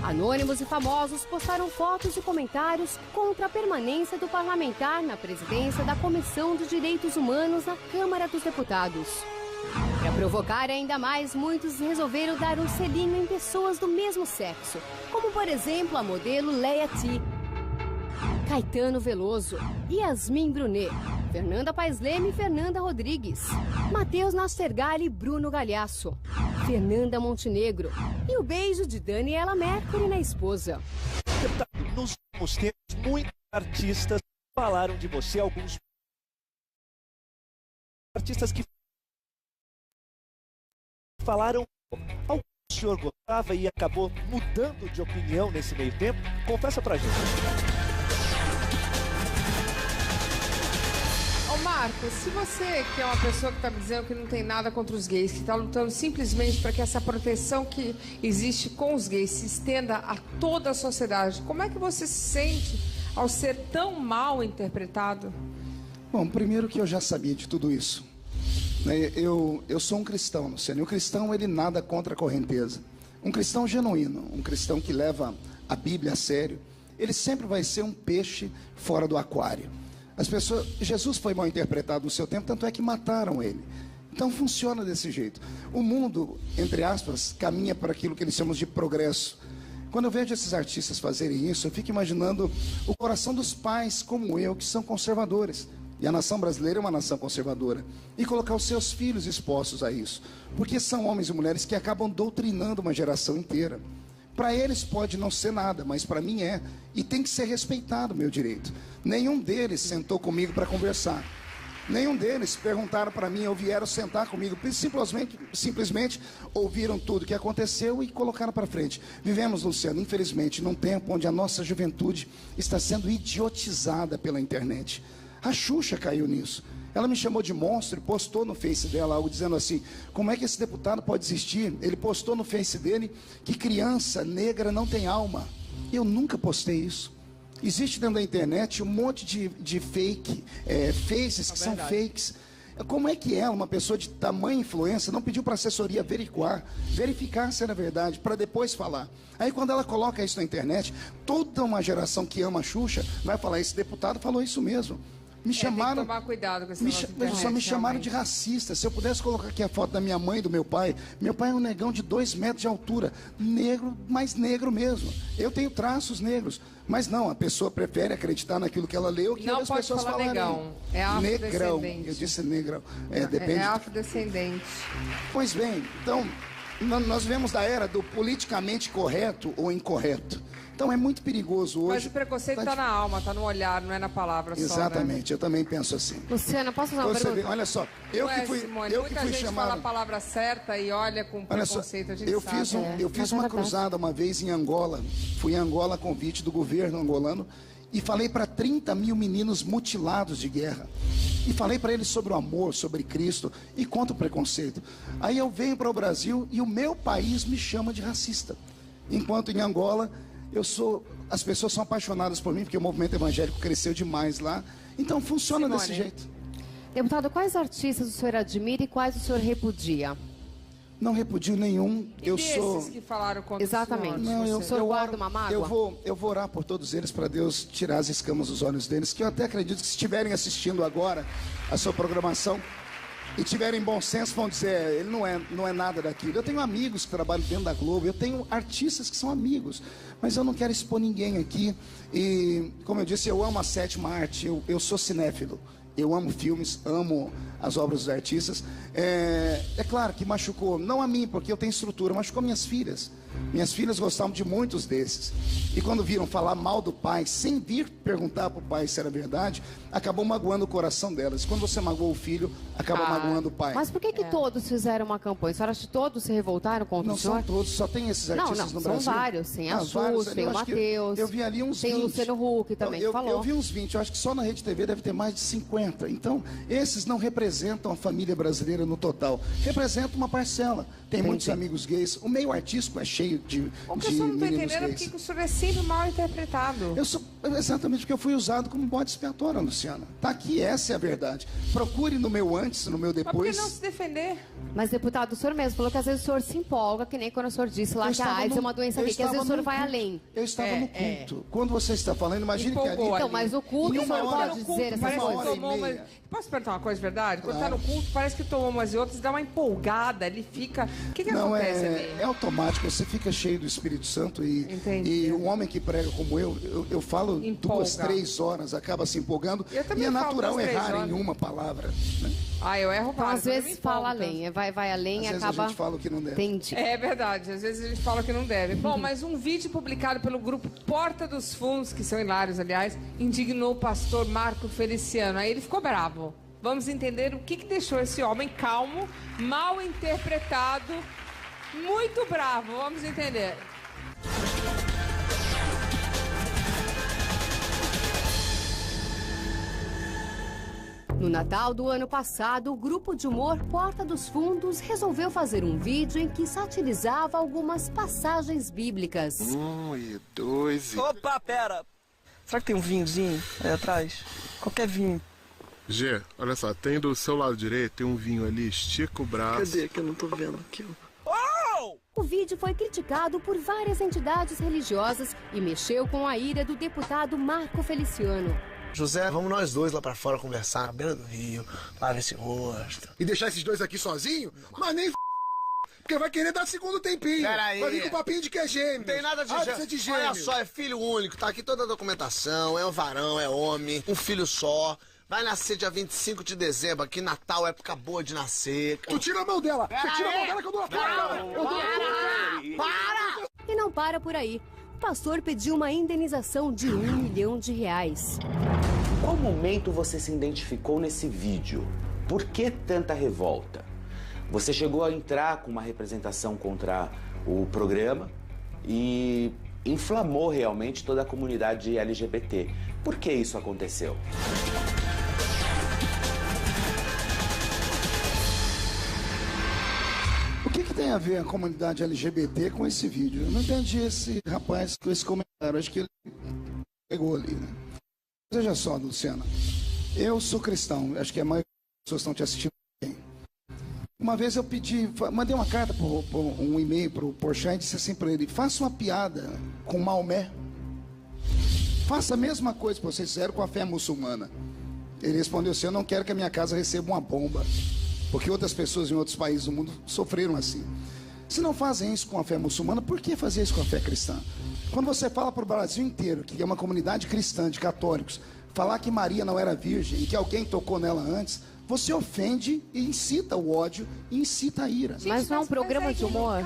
Anônimos e famosos postaram fotos e comentários contra a permanência do parlamentar na presidência da Comissão de Direitos Humanos na Câmara dos Deputados. Para provocar ainda mais, muitos resolveram dar um selinho em pessoas do mesmo sexo, como por exemplo a modelo Leia T, Caetano Veloso, Yasmin Brunet, Fernanda Paes Leme e Fernanda Rodrigues, Matheus Nastergalli e Bruno Galhaço, Fernanda Montenegro e o beijo de Daniela Mercury na esposa. Nos últimos tempos, muitos artistas falaram de você, alguns artistas que falaram ao que o senhor gostava e acabou mudando de opinião nesse meio tempo. Confessa pra gente. Marcos, se você, que é uma pessoa que está me dizendo que não tem nada contra os gays, que está lutando simplesmente para que essa proteção que existe com os gays se estenda a toda a sociedade, como é que você se sente ao ser tão mal interpretado? Bom, primeiro que eu já sabia de tudo isso. Eu sou um cristão, Luciano, e o cristão, ele nada contra a correnteza. Um cristão genuíno, um cristão que leva a Bíblia a sério, ele sempre vai ser um peixe fora do aquário. Jesus foi mal interpretado no seu tempo, tanto é que mataram ele. Então funciona desse jeito. O mundo, entre aspas, caminha para aquilo que eles chamam de progresso. Quando eu vejo esses artistas fazerem isso, eu fico imaginando o coração dos pais como eu, que são conservadores. E a nação brasileira é uma nação conservadora. E colocar os seus filhos expostos a isso. Porque são homens e mulheres que acabam doutrinando uma geração inteira. Para eles pode não ser nada, mas para mim é. E tem que ser respeitado o meu direito. Nenhum deles sentou comigo para conversar. Nenhum deles perguntaram para mim ou vieram sentar comigo. Simplesmente ouviram tudo que aconteceu e colocaram para frente. Vivemos, Luciano, infelizmente, num tempo onde a nossa juventude está sendo idiotizada pela internet. A Xuxa caiu nisso. Ela me chamou de monstro e postou no Face dela algo dizendo assim: como é que esse deputado pode existir? Ele postou no Face dele que criança negra não tem alma. Eu nunca postei isso. Existe dentro da internet um monte de faces que são fakes. Como é que ela, uma pessoa de tamanha influência, não pediu para a assessoria verificar se era verdade, para depois falar? Aí quando ela coloca isso na internet, toda uma geração que ama a Xuxa vai falar: esse deputado falou isso mesmo. Me chamaram, tem que tomar cuidado com esse só me chamaram de racista. Se eu pudesse colocar aqui a foto da minha mãe e do meu pai é um negão de 2 metros de altura, negro, mas negro mesmo. Eu tenho traços negros, mas não, a pessoa prefere acreditar naquilo que ela leu que não as pessoas falarem. Negão, é afrodescendente. Negrão, eu disse negrão. Depende. É afrodescendente. Pois bem, então nós vivemos da era do politicamente correto ou incorreto. Então é muito perigoso hoje. Mas o preconceito está na alma, está no olhar, não é na palavra só. Exatamente, né? Eu também penso assim. Luciana, posso fazer uma pergunta? Olha só, eu que fui muita gente chamado. fala a palavra certa e olha com preconceito, a gente eu fiz uma cruzada uma vez em Angola. Fui em Angola a convite do governo angolano E falei para 30 mil meninos mutilados de guerra. E falei para eles sobre o amor, sobre Cristo e contra o preconceito. Aí eu venho para o Brasil e o meu país me chama de racista. Enquanto em Angola, as pessoas são apaixonadas por mim, porque o movimento evangélico cresceu demais lá. Então funciona desse jeito. Deputado, quais artistas o senhor admira e quais o senhor repudia? Não repudio nenhum. E desses que falaram contra Exatamente. o senhor? Não, o senhor guarda uma mágoa? Eu vou orar por todos eles para Deus tirar as escamas dos olhos deles, que eu até acredito que se estiverem assistindo agora a sua programação e tiverem bom senso, vão dizer, ele não é nada daquilo. Eu tenho amigos que trabalham dentro da Globo, eu tenho artistas que são amigos, mas eu não quero expor ninguém aqui. E, como eu disse, eu amo a sétima arte, eu sou cinéfilo. Eu amo filmes, amo as obras dos artistas. É claro que machucou, não a mim, porque eu tenho estrutura, machucou minhas filhas. Minhas filhas gostavam de muitos desses. E quando viram falar mal do pai, sem vir perguntar para o pai se era verdade, acabou magoando o coração delas. Quando você magoou o filho, acaba magoando o pai. Mas por que todos fizeram uma campanha? A senhora acha que todos se revoltaram contra o senhor? Não são todos, só tem esses artistas no Brasil. São vários. Tem a Sus, tem o Matheus. Eu vi ali uns 20. Tem o Luciano Huck também, que falou. Eu vi uns 20, eu acho que só na Rede TV deve ter mais de 50. Então, esses não representam a família brasileira no total. Representam uma parcela. Tem muitos amigos gays. O meio artístico é cheio de o que eu só não estou entendendo é gays. porque o senhor é sempre mal interpretado. Exatamente porque eu fui usado como bode expiatório, Luciana. Tá aqui, essa é a verdade. Procure no meu antes, no meu depois. Mas por que não se defender? Mas, deputado, o senhor mesmo falou que às vezes o senhor se empolga, que nem quando o senhor disse lá que a AIDS é uma doença que às vezes o senhor vai além. Eu estava no culto. Quando você está falando, imagine que ali... Então, mas o culto, o senhor pode dizer essas coisas. Posso perguntar uma coisa de verdade? Quando está no culto, parece que tomou umas e outras, dá uma empolgada, ele fica... O que acontece ali? É automático, você fica cheio do Espírito Santo e um homem que prega como eu falo empolga. 2, 3 horas, acaba se empolgando e é natural errar em uma palavra. Né? Eu erro então, às vezes fala além, vai além e acaba... Às vezes a gente fala o que não deve. Entendi. É verdade, às vezes a gente fala o que não deve. Bom, mas um vídeo publicado pelo grupo Porta dos Fundos, que são hilários, aliás, indignou o pastor Marco Feliciano. Aí ele ficou bravo. Vamos entender o que deixou esse homem calmo, mal interpretado, muito bravo. Vamos entender. No Natal do ano passado, o grupo de humor Porta dos Fundos resolveu fazer um vídeo em que satirizava algumas passagens bíblicas. 1 e 2 e... Opa, pera! Será que tem um vinhozinho aí atrás? Qualquer vinho. G, olha só, tem do seu lado direito, tem um vinho ali, estica o braço. Cadê? Que eu não tô vendo aqui. O vídeo foi criticado por várias entidades religiosas e mexeu com a ira do deputado Marco Feliciano. José, vamos nós dois lá pra fora conversar na beira do rio, lavar esse rosto. E deixar esses dois aqui sozinhos? Mas nem porque vai querer dar segundo tempinho. Peraí. Vai vir com papinho de que é gêmeo. Não tem nada de gêmeo. Olha só, é filho único, tá aqui toda a documentação, é um varão, é homem, um filho só. Vai nascer dia 25 de dezembro, aqui Natal, época boa de nascer. Tu tira a mão dela! Você tira a mão dela que eu dou a cara! Para! E não para por aí. O pastor pediu uma indenização de R$1 milhão. Qual momento você se identificou nesse vídeo? Por que tanta revolta? Você chegou a entrar com uma representação contra o programa e inflamou realmente toda a comunidade LGBT. Por que isso aconteceu? O que tem a ver a comunidade LGBT com esse vídeo? Eu não entendi esse rapaz com esse comentário. Acho que ele pegou ali, né? Veja só, Luciana. Eu sou cristão. Acho que a maioria das pessoas estão te assistindo bem. Uma vez eu mandei uma carta, um e-mail para o Porchat e disse assim para ele: faça uma piada com Maomé. Faça a mesma coisa que vocês fizeram com a fé muçulmana. Ele respondeu assim: eu não quero que a minha casa receba uma bomba. Porque outras pessoas em outros países do mundo sofreram assim. Se não fazem isso com a fé muçulmana, por que fazer isso com a fé cristã? Quando você fala para o Brasil inteiro, que é uma comunidade cristã de católicos, falar que Maria não era virgem e que alguém tocou nela antes, você ofende e incita o ódio e incita a ira. Mas não é um programa de humor.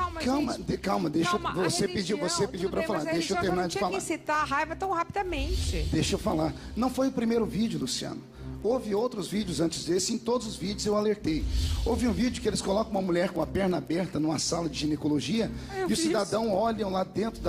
Calma, deixa. Você pediu para falar. Deixa eu terminar de falar. Não tinha que incitar a raiva tão rapidamente. Deixa eu falar. Não foi o primeiro vídeo, Luciano. Houve outros vídeos antes desse, em todos os vídeos eu alertei. Houve um vídeo que eles colocam uma mulher com a perna aberta numa sala de ginecologia e o cidadão olha lá dentro,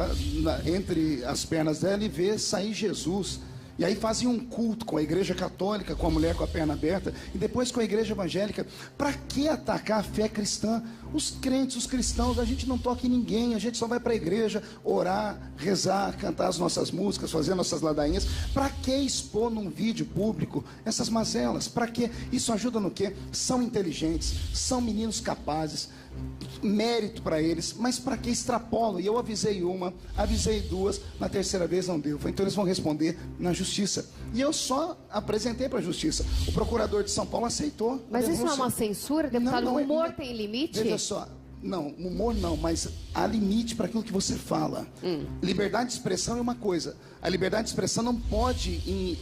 entre as pernas dela e vê sair Jesus. E aí faziam um culto com a igreja católica, com a mulher com a perna aberta, e depois com a igreja evangélica. Para que atacar a fé cristã? Os crentes, os cristãos, a gente não toca em ninguém, a gente só vai para a igreja orar, rezar, cantar as nossas músicas, fazer nossas ladainhas. Para que expor num vídeo público essas mazelas? Para que? Isso ajuda no quê? São inteligentes, são meninos capazes, mérito para eles, mas para que extrapolam? E eu avisei uma, avisei duas, na terceira vez não deu. Então eles vão responder na justiça. E eu só apresentei para a justiça. O procurador de São Paulo aceitou. Mas isso não é uma censura, deputado? O humor tem limite? Veja só, não, humor não, mas há limite para aquilo que você fala. Liberdade de expressão é uma coisa. A liberdade de expressão não pode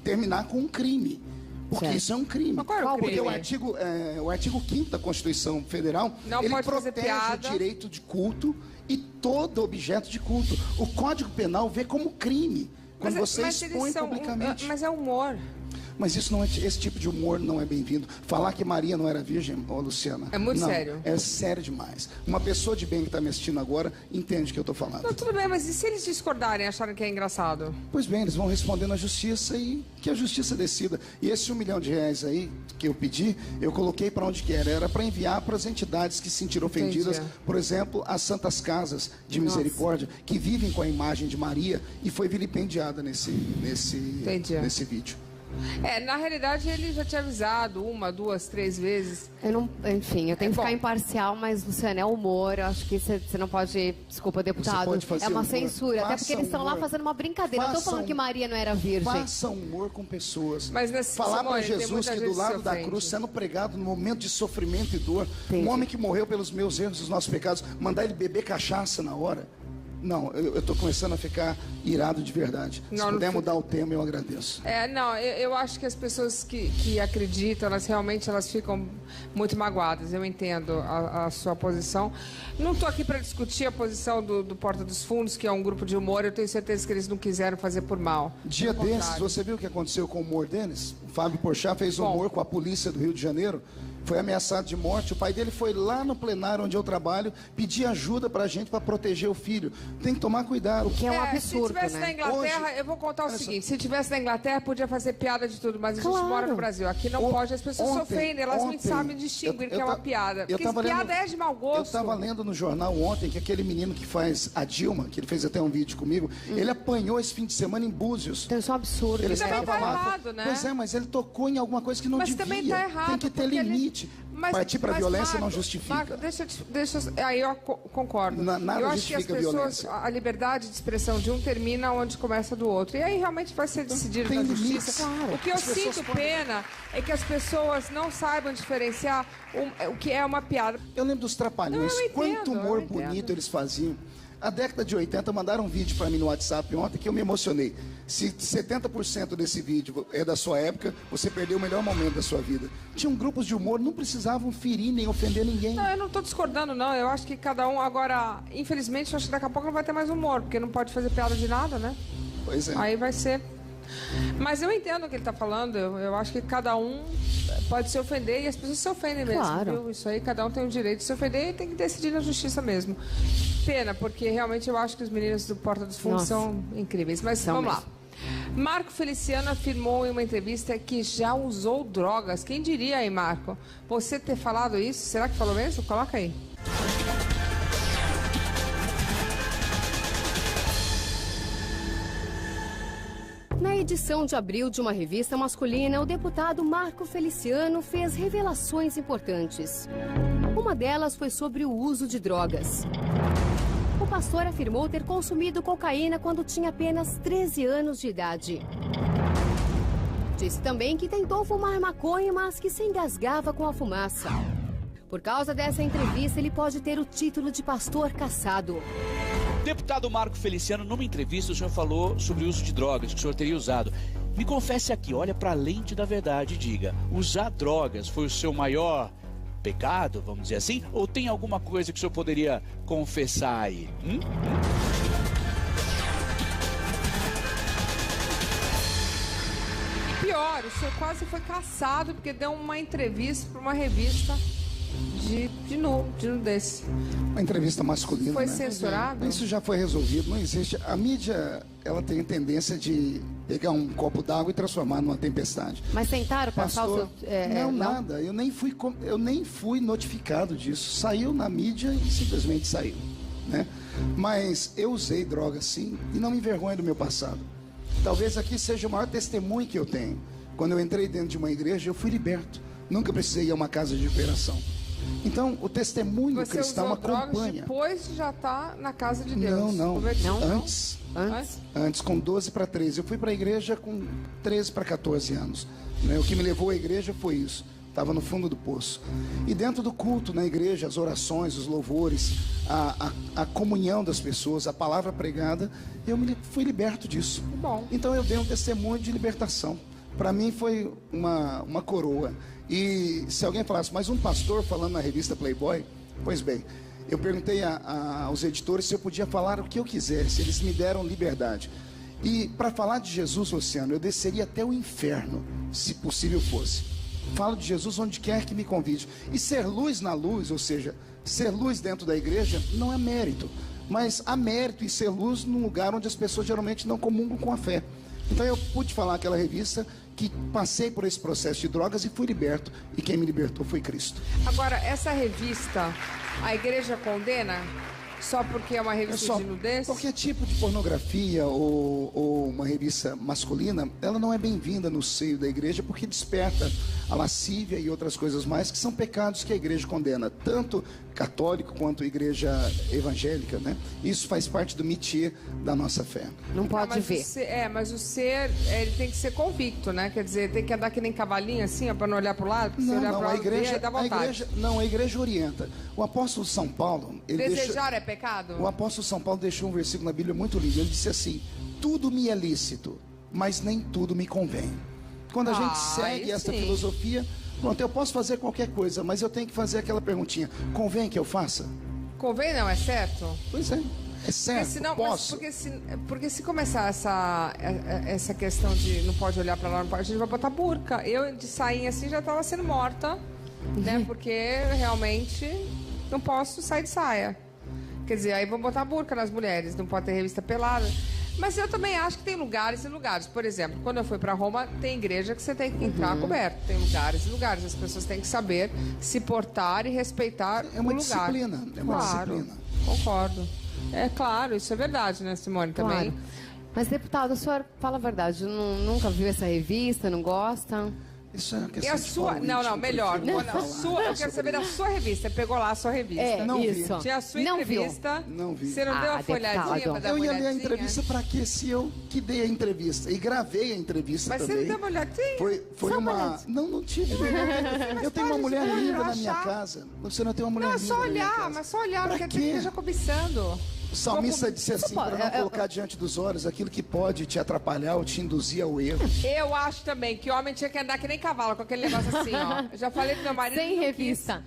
terminar com um crime. Porque isso é um crime. Mas qual é o crime? Porque o artigo 5º da Constituição Federal, ele protege o direito de culto e todo objeto de culto. O Código Penal vê como crime quando você expõe publicamente. Mas é humor. Mas isso não é, esse tipo de humor não é bem-vindo. Falar que Maria não era virgem, Luciana. É muito sério. É sério demais. Uma pessoa de bem que está me assistindo agora entende o que eu estou falando. Não, tudo bem, mas e se eles discordarem e acharem que é engraçado? Pois bem, eles vão responder na justiça e que a justiça decida. E esse R$1 milhão aí que eu pedi, eu coloquei para onde que era. Era para enviar para as entidades que se sentiram ofendidas. Entendi. Por exemplo, as Santas Casas de Misericórdia, que vivem com a imagem de Maria e foi vilipendiada nesse vídeo. Na realidade ele já tinha avisado 1, 2, 3 vezes. Enfim, eu tenho que ficar imparcial, mas, Luciana, é humor. Eu acho que você não pode. Desculpa, deputado. Pode fazer é uma humor. Censura. Até porque eles estão lá fazendo uma brincadeira. Não estou falando que Maria não era virgem. Faça humor com pessoas. Mas falar para Jesus que do lado da cruz, sendo pregado no momento de sofrimento e dor, um homem que morreu pelos meus erros e os nossos pecados, mandar ele beber cachaça na hora. Não, eu estou começando a ficar irado de verdade. Se puder mudar o tema, eu agradeço. Eu acho que as pessoas que acreditam, elas ficam muito magoadas. Eu entendo a sua posição. Não estou aqui para discutir a posição do Porta dos Fundos, que é um grupo de humor. Eu tenho certeza que eles não quiseram fazer por mal. Dia desses, você viu o que aconteceu com o humor deles? O Fábio Porchat fez humor com a polícia do Rio de Janeiro. Foi ameaçado de morte. O pai dele foi lá no plenário onde eu trabalho pedir ajuda pra gente para proteger o filho. Tem que tomar cuidado. O que é um absurdo, se tivesse na Inglaterra, eu vou contar o seguinte: se tivesse na Inglaterra, podia fazer piada de tudo, mas a gente mora no Brasil. Aqui não pode, as pessoas se ofendem, elas não sabem distinguir que é uma piada. Porque piada é de mau gosto. Eu estava lendo no jornal ontem que aquele menino que faz a Dilma, que ele fez até um vídeo comigo, ele apanhou esse fim de semana em Búzios. Então isso é um absurdo. Ele também tá errado, né? Pois é, mas ele tocou em alguma coisa que não devia. Mas também tá errado. Tem que ter limite. Partir para a violência não justifica. Marco, aí eu concordo. Nada eu acho que as pessoas, a liberdade de expressão de um termina onde começa do outro. E aí realmente vai ser decidido na justiça. Claro. O que eu sinto pena é que as pessoas não saibam diferenciar o que é uma piada. Eu lembro dos Trapalhões. Quanto humor bonito eles faziam. A década de 80 mandaram um vídeo para mim no WhatsApp ontem que eu me emocionei. Se 70% desse vídeo é da sua época, você perdeu o melhor momento da sua vida. Tinham grupos de humor, não precisavam ferir nem ofender ninguém. Não, eu não estou discordando, não. Eu acho que cada um agora, infelizmente, eu acho que daqui a pouco não vai ter mais humor, porque não pode fazer piada de nada, né? Pois é. Aí vai ser... Mas eu entendo o que ele está falando. Eu acho que cada um pode se ofender e as pessoas se ofendem mesmo. Claro. Viu? Isso aí, cada um tem o direito de se ofender e tem que decidir na justiça mesmo. Pena, porque realmente eu acho que os meninos do Porta dos Fundos são incríveis. Mas vamos lá. Marco Feliciano afirmou em uma entrevista que já usou drogas. Quem diria, hein, Marco? Você ter falado isso? Será que falou mesmo? Coloca aí. Na edição de abril de uma revista masculina, o deputado Marco Feliciano fez revelações importantes. Uma delas foi sobre o uso de drogas. O pastor afirmou ter consumido cocaína quando tinha apenas 13 anos de idade. Disse também que tentou fumar maconha, mas que se engasgava com a fumaça. Por causa dessa entrevista, ele pode ter o título de pastor cassado. Deputado Marco Feliciano, numa entrevista o senhor falou sobre o uso de drogas que o senhor teria usado. Me confesse aqui, olha para a lente da verdade e diga, usar drogas foi o seu maior pecado, vamos dizer assim? Ou tem alguma coisa que o senhor poderia confessar aí? Pior, o senhor quase foi cassado porque deu uma entrevista para uma revista de nudez. Uma entrevista masculina, Foi né? censurado? Isso já foi resolvido, não existe. A mídia, ela tem a tendência de pegar um copo d'água e transformar numa tempestade. Mas tentaram passar o seu... não, nada. Eu nem fui notificado disso. Saiu na mídia e simplesmente saiu, né? Mas eu usei droga sim e não me envergonho do meu passado. Talvez aqui seja o maior testemunho que eu tenho. Quando eu entrei dentro de uma igreja, eu fui liberto. Nunca precisei ir a uma casa de recuperação. Então, o testemunho cristão acompanha. Depois de já estar na casa de Deus. Não. Antes. Antes, com 12 para 13. Eu fui para a igreja com 13 para 14 anos. Né? O que me levou à igreja foi isso. Estava no fundo do poço. E dentro do culto, na igreja, as orações, os louvores, a comunhão das pessoas, a palavra pregada, eu fui liberto disso. Bom. Então, eu dei um testemunho de libertação. Para mim, foi uma coroa. E se alguém falasse, mas um pastor falando na revista Playboy, pois bem, eu perguntei aos editores se eu podia falar o que eu quisesse, eles me deram liberdade. E para falar de Jesus, Luciano, eu desceria até o inferno, se possível fosse. Falo de Jesus onde quer que me convide. E ser luz na luz, ou seja, ser luz dentro da igreja, não é mérito. Mas há mérito em ser luz num lugar onde as pessoas geralmente não comungam com a fé. Então eu pude falar naquela revista que passei por esse processo de drogas e fui liberto. E quem me libertou foi Cristo. Agora, essa revista, a igreja condena só porque é uma revista de nudez? Qualquer tipo de pornografia ou uma revista masculina, ela não é bem-vinda no seio da igreja porque desperta a lascívia e outras coisas mais que são pecados que a igreja condena, tanto católico quanto igreja evangélica, né? Isso faz parte do métier da nossa fé. Não pode ver. Mas o ser, ele tem que ser convicto, né? Quer dizer, tem que andar que nem cavalinho assim, para não olhar para o lado, porque se olhar para o lado, a igreja orienta. O apóstolo São Paulo, desejar é pecado? O apóstolo São Paulo deixou um versículo na Bíblia muito lindo. Ele disse assim: tudo me é lícito, mas nem tudo me convém. Quando a gente segue essa filosofia, pronto, eu posso fazer qualquer coisa, mas eu tenho que fazer aquela perguntinha: convém que eu faça? Convém não, é certo? Pois é. É certo, porque senão, posso. Porque se começar essa questão de não pode olhar para lá, não pode, a gente vai botar burca. Eu de sainha assim já estava sendo morta, né? Porque realmente não posso sair de saia. Quer dizer, aí vão botar burca nas mulheres, não pode ter revista pelada. Mas eu também acho que tem lugares e lugares. Por exemplo, quando eu fui para Roma, tem igreja que você tem que entrar coberto. Tem lugares e lugares. As pessoas têm que saber se portar e respeitar o lugar. É uma disciplina. Concordo. É claro, isso é verdade, né, Simone, também. Claro. Mas, deputado, o senhor fala a verdade, nunca viu essa revista, não gosta? Isso é uma questão e a sua? Não, melhor. Eu quero saber da sua revista. Você pegou lá a sua revista. Não isso. Vi. Tinha a sua entrevista. Não vi. Você não deu uma folhadinha pra dar eu uma ia olhadinha? ler a entrevista para quê? Se eu que dei a entrevista. E gravei a entrevista mas também. Mas você não deu uma olhadinha? Foi uma... Não tive. Eu tenho uma mulher linda na minha casa. Você não tem uma mulher linda na minha casa. Mas só olhar, não quer dizer que esteja cobiçando. O salmista disse assim, para não colocar diante dos olhos aquilo que pode te atrapalhar ou te induzir ao erro. Eu acho também que homem tinha que andar que nem cavalo, com aquele negócio assim, ó. Eu já falei pro meu marido. Sem revista.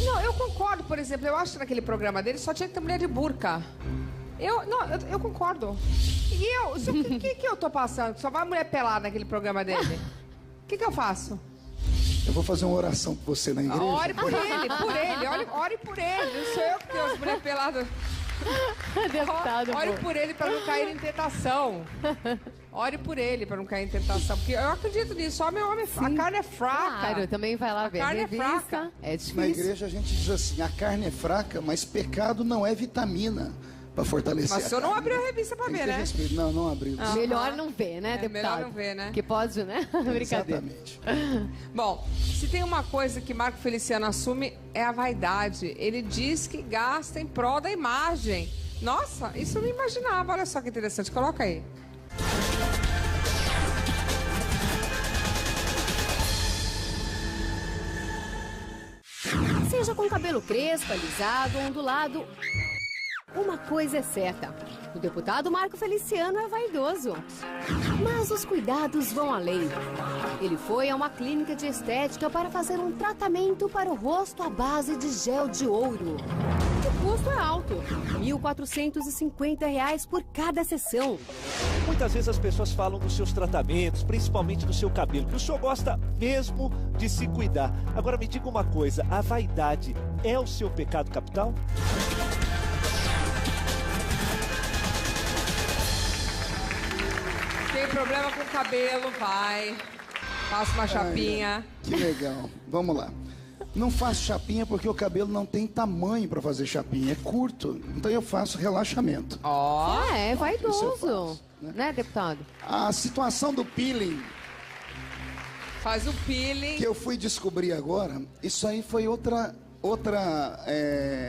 Não, eu concordo, por exemplo, eu acho que naquele programa dele só tinha que ter mulher de burca. Eu concordo. E o que eu tô passando? Só vai mulher pelada naquele programa dele. O que eu faço? Eu vou fazer uma oração por você na igreja. Ore por ele. Ore por ele. Não sou eu que tenho as mulheres peladas. Ore por ele para não cair em tentação. Ore por ele para não cair em tentação. Porque eu acredito nisso. Homem, a carne é fraca. Claro, também vai lá ver a revista. É fraca. É difícil. Na igreja a gente diz assim: a carne é fraca, mas pecado não é vitamina para fortalecer. Mas o senhor não abriu a revista para ver, né? Não abriu. Melhor não ver, né, deputado? Melhor não ver, né? Que pode, né? Brincadeira. Exatamente. Bom, se tem uma coisa que Marco Feliciano assume é a vaidade. Ele diz que gasta em prol da imagem. Nossa, isso eu não imaginava. Olha só que interessante. Coloca aí. Seja com cabelo crespo, alisado, ondulado, uma coisa é certa: o deputado Marco Feliciano é vaidoso. Mas os cuidados vão além. Ele foi a uma clínica de estética para fazer um tratamento para o rosto à base de gel de ouro, que custa custo é alto, R$ 1.450 por cada sessão. Muitas vezes as pessoas falam dos seus tratamentos, principalmente do seu cabelo, que o senhor gosta mesmo de se cuidar. Agora me diga uma coisa, a vaidade é o seu pecado capital? Tem problema com o cabelo, vai. Faça uma chapinha. Que legal. Vamos lá. Não faço chapinha porque o cabelo não tem tamanho para fazer chapinha. É curto. Então eu faço relaxamento. Ó. É vaidoso. Né, deputado? A situação do peeling. Faz o peeling. Que eu fui descobrir agora, isso aí foi outra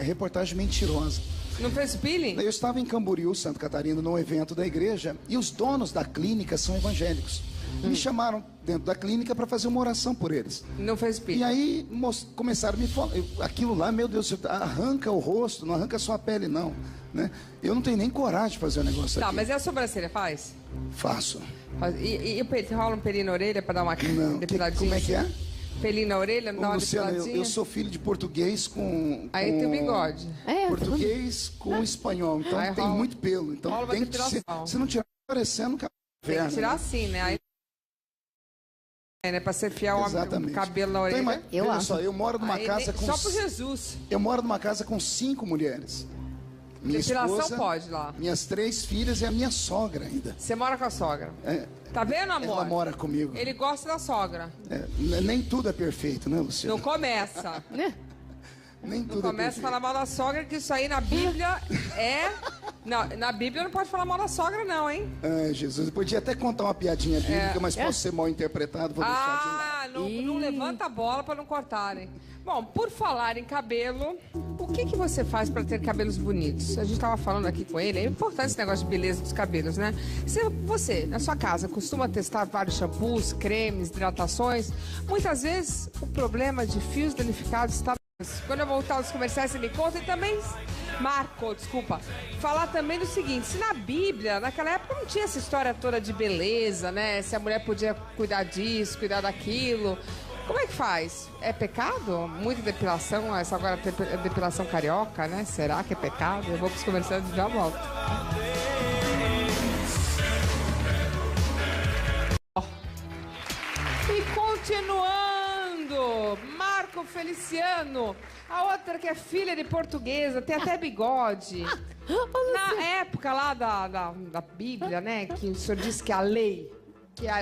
reportagem mentirosa. Não fez peeling? Eu estava em Camboriú, Santa Catarina, num evento da igreja, e os donos da clínica são evangélicos. Me chamaram dentro da clínica para fazer uma oração por eles. Não fez peeling? E aí começaram a me falar, aquilo lá, meu Deus, arranca o rosto, não arranca só a pele, não. Né? Eu não tenho nem coragem de fazer o negócio aqui. Tá, mas e a sobrancelha, faz? Faço. E rola um pelinho na orelha para dar uma depiladinha? Como é que é? Pelinho na orelha, não dá uma Luciana, depiladinha? eu sou filho de português com... Aí tem o bigode. Português com espanhol, então aí tem muito pelo. Então tem que ser, se não tirar parecendo tem que tirar assim, né? Aí né? Pra ser fiel ao cabelo na orelha. Então, olha só, eu moro numa casa com... Só por Jesus. Eu moro numa casa com 5 mulheres. Minha depilação esposa, pode lá. Minhas 3 filhas e a minha sogra ainda. Você mora com a sogra? Tá vendo, amor? Ela mora comigo. Ele gosta da sogra. Nem tudo é perfeito, né, Luciana? Não começa. Nem tudo não começa a falar mal da sogra, que isso aí na Bíblia é... Não, na Bíblia não pode falar mal da sogra, não, hein? Ai, Jesus, eu podia até contar uma piadinha bíblica, mas posso ser mal interpretado, vou deixar de lado. Não levanta a bola para não cortarem. Bom, por falar em cabelo, o que você faz para ter cabelos bonitos? A gente estava falando aqui com ele, é importante esse negócio de beleza dos cabelos, né? Você, na sua casa, costuma testar vários shampoos, cremes, hidratações? Muitas vezes, o problema de fios danificados está... Quando eu voltar aos comerciais, você me conta e também... falar também do seguinte, se na Bíblia, naquela época não tinha essa história toda de beleza, né? Se a mulher podia cuidar disso, cuidar daquilo. Como é que faz? É pecado? Muita depilação, essa agora é depilação carioca, né? Será que é pecado? Eu vou pros comerciais e já volto. E continuando, Marco Feliciano, a outra que é filha de portuguesa, tem até bigode. Na época lá da Bíblia, né, que o senhor disse que a lei,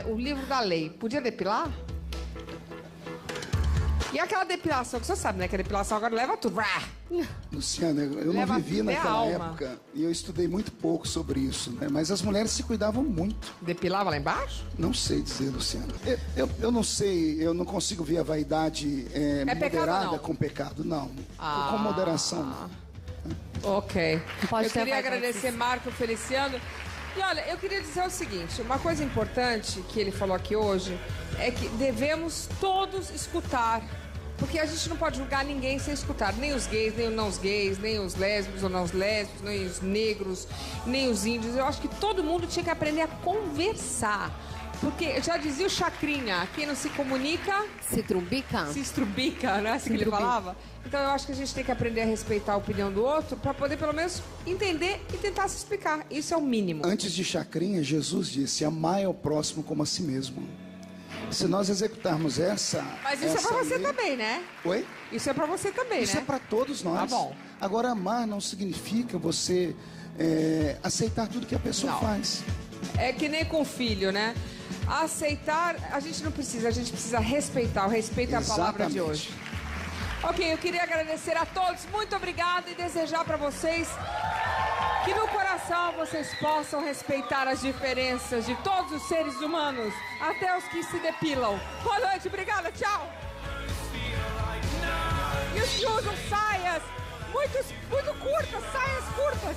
o livro da lei, podia depilar? E aquela depilação, que o senhor sabe, né, que a depilação agora leva tudo. Luciana, eu não vivi naquela época e eu estudei muito pouco sobre isso, né? Mas as mulheres se cuidavam muito. Depilava lá embaixo? Não sei dizer, Luciana. Eu não sei, eu não consigo ver a vaidade moderada com pecado, não. Com moderação, não. Ok. Eu queria agradecer Marco Feliciano. E olha, eu queria dizer o seguinte, uma coisa importante que ele falou aqui hoje é que devemos todos escutar. Porque a gente não pode julgar ninguém sem escutar. Nem os gays, nem os não gays, nem os lésbicos ou não os lésbicos, nem os negros, nem os índios. Eu acho que todo mundo tinha que aprender a conversar. Porque já dizia o Chacrinha, quem não se comunica... Se trumbica. Se estrubica, não é assim que ele falava? Então eu acho que a gente tem que aprender a respeitar a opinião do outro para poder pelo menos entender e tentar se explicar. Isso é o mínimo. Antes de Chacrinha, Jesus disse, amai ao próximo como a si mesmo. Se nós executarmos essa... Mas isso é pra você também, né? Oi? Isso é pra você também, isso né? Isso é pra todos nós. Tá bom. Agora, amar não significa você aceitar tudo que a pessoa faz. É que nem com o filho, né? Aceitar, a gente não precisa, a gente precisa respeitar. O respeito é a palavra de hoje. Ok, eu queria agradecer a todos, muito obrigada e desejar pra vocês que no coração vocês possam respeitar as diferenças de todos os seres humanos, até os que se depilam. Boa noite, obrigada, tchau! E os que usam saias muito curtas, saias curtas.